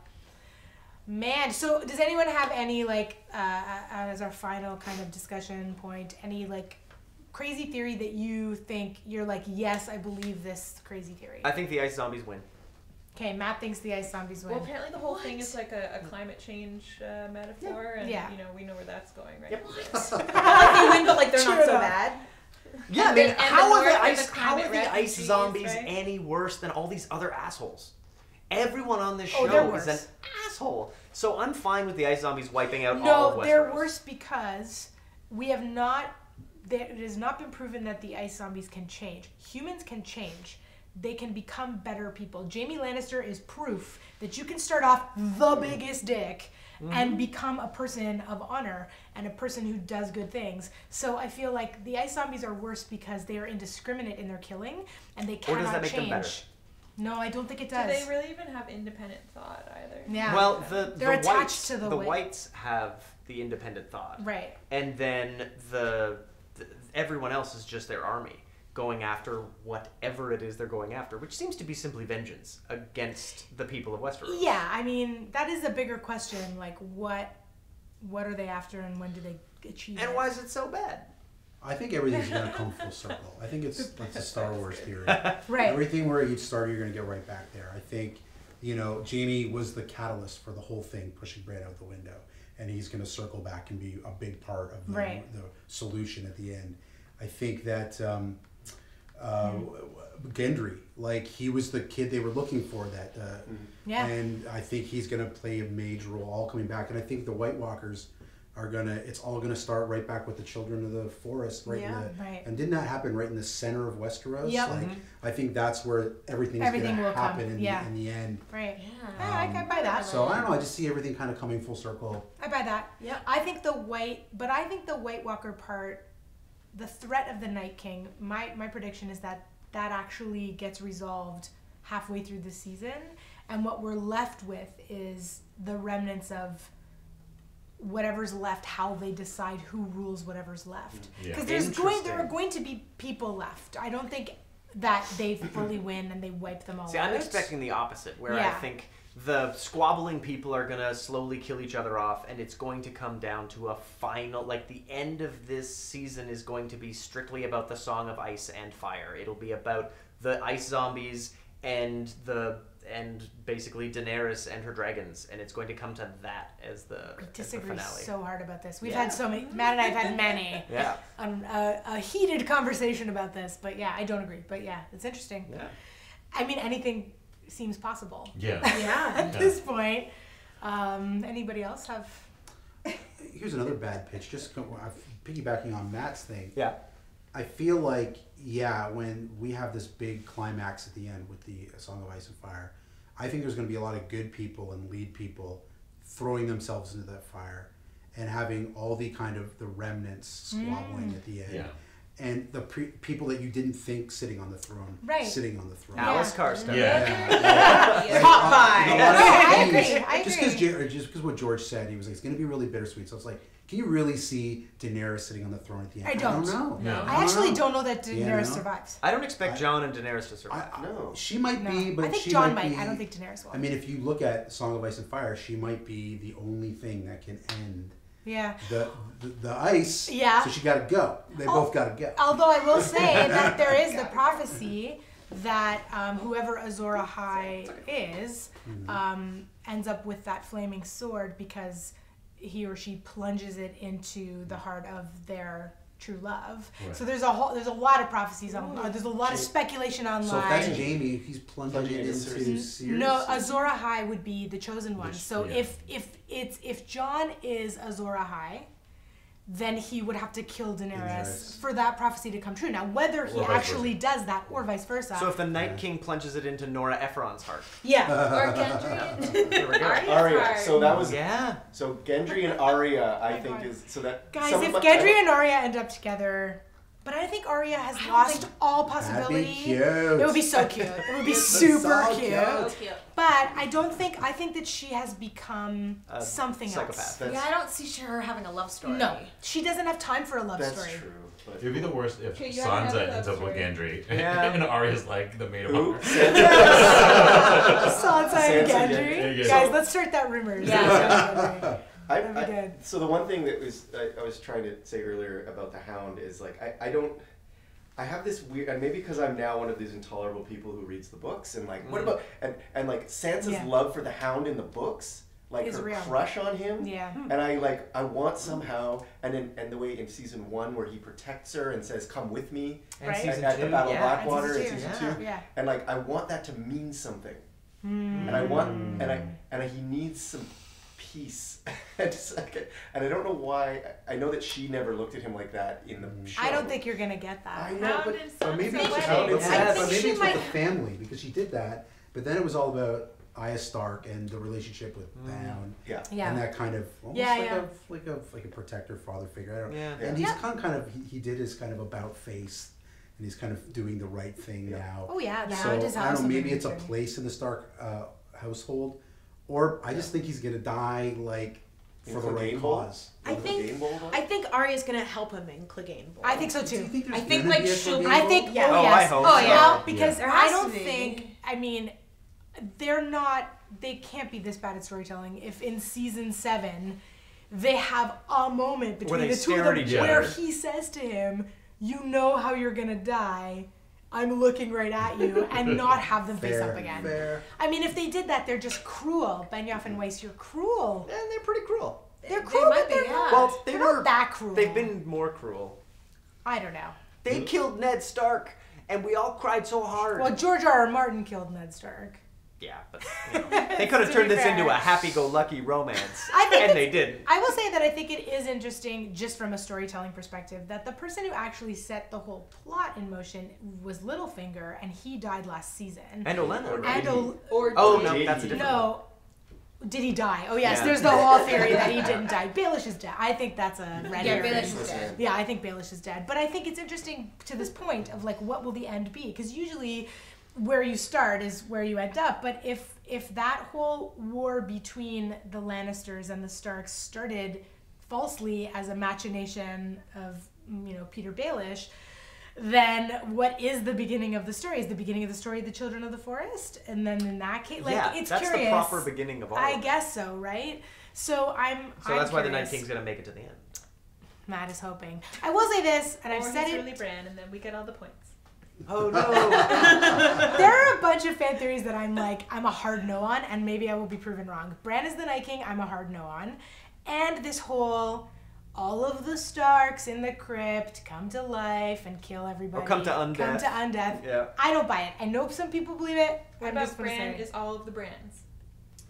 man. So, does anyone have any like as our final kind of discussion point? Any like crazy theory that you think you're like, yes, I believe this crazy theory? I think the ice zombies win. Okay, Matt thinks the ice zombies win. Well, apparently the whole thing What? is like a climate change metaphor, and Yeah. you know we know where that's going, right? Yep. Like they win, but like they're True not so enough. bad. Yeah, I And mean, the- and how the are the North are ice? the How are climate the ice refugees, zombies right? any worse than all these other assholes? Everyone on this Oh, they're show is an worse. asshole. So I'm fine with the ice zombies wiping out all No, of they're Westeros. worse because we have not. It has not been proven that the ice zombies can change. Humans can change. they can become better people. Jaime Lannister is proof that you can start off the biggest dick and become a person of honor and a person who does good things. So I feel like the ice zombies are worse because they are indiscriminate in their killing and they cannot Or does that make change. them better? No, I don't think it Do does. they really even have independent thought either? Yeah. Well, They're the attached whites, to the whites have the independent thought, Right. and then everyone else is just their army going after whatever it is they're going after, which seems to be simply vengeance against the people of Westeros. Yeah, I mean, that is a bigger question. Like, what are they after and when do they achieve And it? why is it so bad? I think everything's gonna come full circle. I think it's a Star Wars theory. Right. Everything where you started, you're gonna get right back there. I think, Jaime was the catalyst for the whole thing, pushing Bran out the window, and he's gonna circle back and be a big part of the solution at the end. I think that Gendry, like he was the kid they were looking for. And I think he's gonna play a major role, all coming back. And I think the White Walkers it's all gonna start right back with the Children of the Forest, and didn't that happen right in the center of Westeros? Yep. Like I think that's where everything's Everything gonna will happen come. in the end. Right. Yeah. I buy that. So I don't know. I just see everything kind of coming full circle. I buy that. Yep. I think the White Walker part, the threat of the Night King, my prediction is that actually gets resolved halfway through the season, and what we're left with is the remnants of whatever's left, how they decide who rules whatever's left. Because there are going to be people left. I don't think that they fully win and they wipe them all out. See, I'm expecting the opposite, where I think the squabbling people are going to slowly kill each other off, and it's going to come down to a final, like the end of this season is going to be strictly about the Song of Ice and Fire. It'll be about the ice zombies and basically Daenerys and her dragons, and it's going to come to that as the disagree finale. So hard about this. We've had so many. Matt and I have had many. A heated conversation about this, but I don't agree. But it's interesting. Yeah. I mean, anything seems possible. Yeah. At this point. Anybody else have? Here's another bad pitch. Just piggybacking on Matt's thing. Yeah. I feel like, when we have this big climax at the end with the Song of Ice and Fire, I think there's going to be a lot of good people and lead people throwing themselves into that fire and having all the kind of the remnants squabbling at the end. Yeah. And the people that you didn't think sitting on the throne, sitting on the throne. Alice Karsten. Hot buy. I agree. Just because what George said, he was like, it's going to be really bittersweet. So it's like, can you really see Daenerys sitting on the throne at the end? I don't know. No. I actually don't know that Daenerys survives. I don't expect Jon and Daenerys to survive. No. She might be, but I think she Jon might be. I don't think Daenerys will. I mean, if you look at Song of Ice and Fire, she might be the only thing that can end the ice. Yeah. So she got to go. They both got to go. Although I will say that there is the prophecy that whoever Azor Ahai is ends up with that flaming sword because he or she plunges it into the heart of their true love. Right. So there's a lot of prophecies there's a lot of speculation online. So if that's Jaime, he's plunging it into Cersei. No, Azor Ahai would be the chosen one. So if Jon is Azor Ahai, then he would have to kill Daenerys for that prophecy to come true. Now, whether he actually does that or vice versa. So if the Night King plunges it into Nora Ephron's heart. Yeah. Or Gendry. There we go. Arya. So that was Yeah. So Gendry and Arya, I think, is so that. Guys, if Gendry and Arya end up together, but I think Arya has lost all possibility. That'd be cute. It would be so cute. It would be super so cute. So cute. But I think that she has become something psychopath. else. Yeah, I don't see her having a love story. No, she doesn't have time for a love That's story. true. But It would be the worst if Okay, you already have Sansa a ends love up with story. Gendry Yeah. and Arya's like the maid of Who? honor. Sansa and Sansa, Gendry. yeah. Guys, let's start that rumor. Yeah. That'd be good. So the one thing that I was trying to say earlier about the Hound is like I have this weird, and maybe because I'm now one of these intolerable people who reads the books and like what about and like Sansa's love for the Hound in the books, like Is her real. crush on him. Yeah. And I want somehow, and the way in season 1 where he protects her and says, "Come with me," And Right. season at 2, the Battle yeah. of Blackwater in And season season 2, Yeah. and like I want that to mean something, and I want and he needs some peace. And I don't know why. I know that she never looked at him like that in the show. I don't think you're gonna get that. I know, Hound but and But Sons maybe of it's Wedding. with I think maybe she it's might- with the family because she did that, but then it was all about Arya Stark and the relationship with the Hound. Yeah. Yeah. And that kind of almost Yeah, like a protector father figure. I don't Yeah. And he's Yeah. kind of he did his kind of about face, and he's kind of doing the right thing now. Oh yeah, the So Hound is I don't know. awesome. Maybe it's a place in the Stark household, or I just think he's gonna die like for the right Clegane Bowl? cause. I think Clegane Bowl, though? I think Arya's gonna help him in Clegane Bowl. I think so Do you too. think there's I think, gonna like, be a she'll- Clegane I Bowl? think. Yeah. Oh, Oh, yes. I hope Oh, so. yeah. Well, because There I has don't to be. think. I mean, they're not. They can't be this bad at storytelling. If in season 7, they have a moment between they the two of stare at them each where other. he says to him, "You know how you're gonna die. I'm looking right at you," and not have them face Fair, up again. fair. I mean, if they did that, they're just cruel. Benioff and Weiss, you're cruel. And they're pretty cruel. They're They cruel, might but they're be, not. yeah. Well, they they're were not that cruel. They've been more cruel. I don't know. They killed Ned Stark, and we all cried so hard. Well, George R. Martin killed Ned Stark. Yeah, but you know, they could have To turned be this fair. into a happy-go-lucky romance, I think and they didn't. I will say that I think it is interesting, just from a storytelling perspective, that the person who actually set the whole plot in motion was Littlefinger, and he died last season. And Olenna. And Or Oh did no, he? that's a different. no, did he die? Oh yes, Yeah. there's the whole theory that he didn't die. Baelish is dead. I think that's a red Yeah, herring. Baelish is dead. Yeah, I think Baelish is dead. But I think it's interesting to this point of like, what will the end be? Because usually, where you start is where you end up. But if that whole war between the Lannisters and the Starks started falsely as a machination of Peter Baelish, then what is the beginning of the story? Is the beginning of the story the Children of the Forest? And then in that case, like Yeah, it's that's curious. the proper beginning of all. I of it. guess so, right? So I'm. So I'm that's why the Night curious. King's gonna make it to the end. Matt is hoping. I will say this, and I've Or said he's it. really Bran, and then we get all the points. Oh no! There are a bunch of fan theories that I'm a hard no on, and maybe I will be proven wrong. Bran is the Night King, I'm a hard no on. And this whole, all of the Starks in the crypt come to life and kill everybody. Or come to undeath. Come to undeath. Yeah. I don't buy it. I know some people believe it. What I'm about just gonna Bran say. is all of the brands?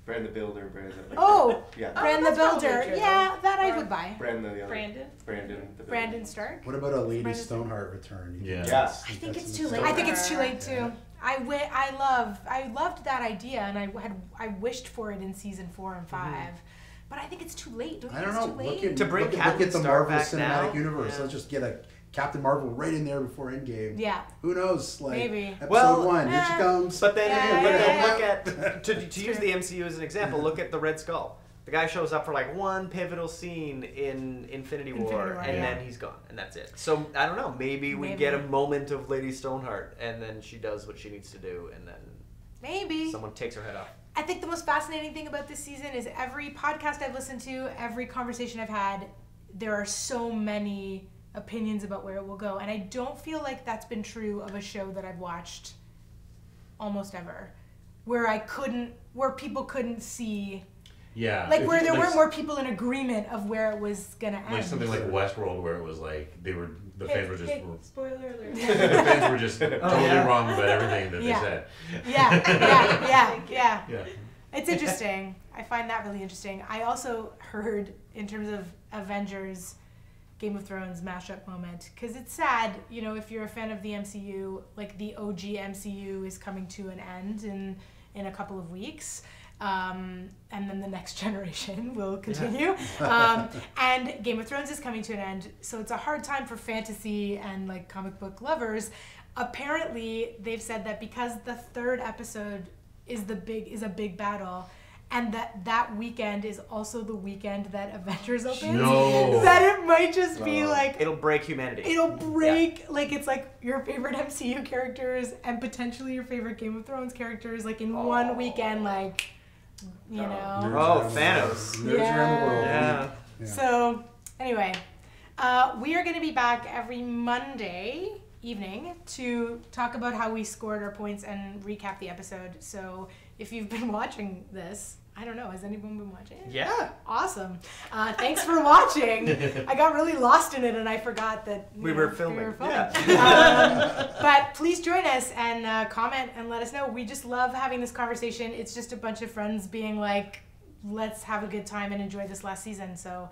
Bran the Builder, Bran the... Oh, Yeah. Bran the that's probably Builder. true. Yeah, that I Or would buy. Brandon the other. Brandon? Brandon the Builder. Brandon Stark. What about a Lady Brandon- Stoneheart return? You Yeah. think Yeah. that's- I think that's it's in too the late. I think it's too story? late too. Yeah. I loved that idea, and I wished for it in season 4 and 5, but I think it's too late. Don't you I think don't it's know. too Look late? at, To bring look at Captain the Stark Marvel back Cinematic now? Universe. Yeah. Let's just get a Captain Marvel right in there before Endgame. Yeah. Who knows? Like Maybe. episode Well, 1, here she comes. But then, Yeah, but yeah, then yeah. look at to use the MCU as an example. Look at the Red Skull. The guy shows up for like one pivotal scene in Infinity War, War, and yeah. then he's gone, and that's it. So I don't know. Maybe we Maybe. get a moment of Lady Stoneheart, and then she does what she needs to do, and then Maybe. someone takes her head off. I think the most fascinating thing about this season is every podcast I've listened to, every conversation I've had, there are so many opinions about where it will go, and I don't feel like that's been true of a show that I've watched almost ever, where people couldn't see. Yeah. Like If where you- there like, weren't more people in agreement of where it was gonna end. Like something like Westworld, where it was like the fans were just Spoiler alert. the fans were just totally yeah. wrong about everything that Yeah. they said. Yeah. Yeah. It's interesting. I find that really interesting. I also heard, in terms of Avengers, Game of Thrones mashup moment, because it's sad, if you're a fan of the MCU, like the OG MCU is coming to an end in a couple of weeks. And then the next generation will continue. And Game of Thrones is coming to an end, so it's a hard time for fantasy and like comic book lovers. Apparently, they've said that because the third episode is a big battle, and that weekend is also the weekend that Avengers opens. No. That it might just be like It'll break humanity. it'll break like it's like your favorite MCU characters and potentially your favorite Game of Thrones characters like in one weekend, like you know. Nerds Oh, around the Thanos. world. Nerds around the world. Yeah. Yeah. So anyway, we are going to be back every Monday evening to talk about how we scored our points and recap the episode. So if you've been watching this, I don't know, has anyone been watching it? Yeah. Awesome. Thanks for watching. I got really lost in it and I forgot that We were filming. But please join us and comment and let us know. We just love having this conversation. It's just a bunch of friends being like, let's have a good time and enjoy this last season. So.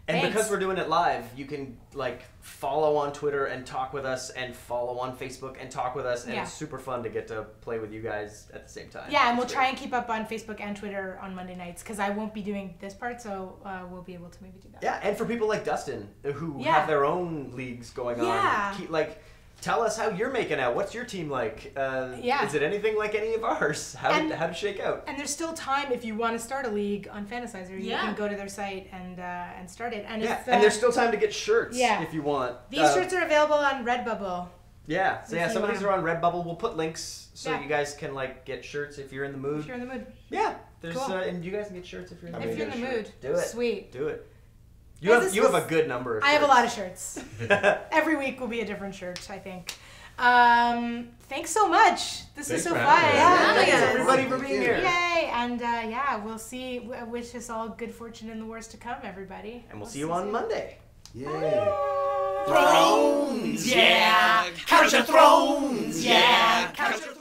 And Thanks. because we're doing it live, you can like follow on Twitter and talk with us, and follow on Facebook and talk with us, and it's super fun to get to play with you guys at the same time. Yeah, and we'll try and keep up on Facebook and Twitter on Monday nights, because I won't be doing this part, so we'll be able to maybe do that. Yeah, and for people like Dustin who have their own leagues going on, tell us how you're making out. What's your team like? Is it anything like any of ours? How did it shake out? And there's still time if you want to start a league on Fantasizer. You can go to their site and start it. And and there's still time to get shirts if you want. These shirts are available on Redbubble. Yeah, so some of these are on Redbubble. We'll put links so you guys can like get shirts if you're in the mood. If you're in the mood. Yeah, there's and you guys can get shirts if you're in the mood. If you're in the mood. Do it. Sweet. Do it. You have a good number of shirts. I have a lot of shirts. Every week will be a different shirt, I think. Thanks so much. This is so fun. Thanks everybody for being here. Yay! And we'll see. I wish us all good fortune in the wars to come, everybody. And we'll see you on Monday. Yay. Thrones, yeah. Couch of Thrones, yeah. Couch of Thrones.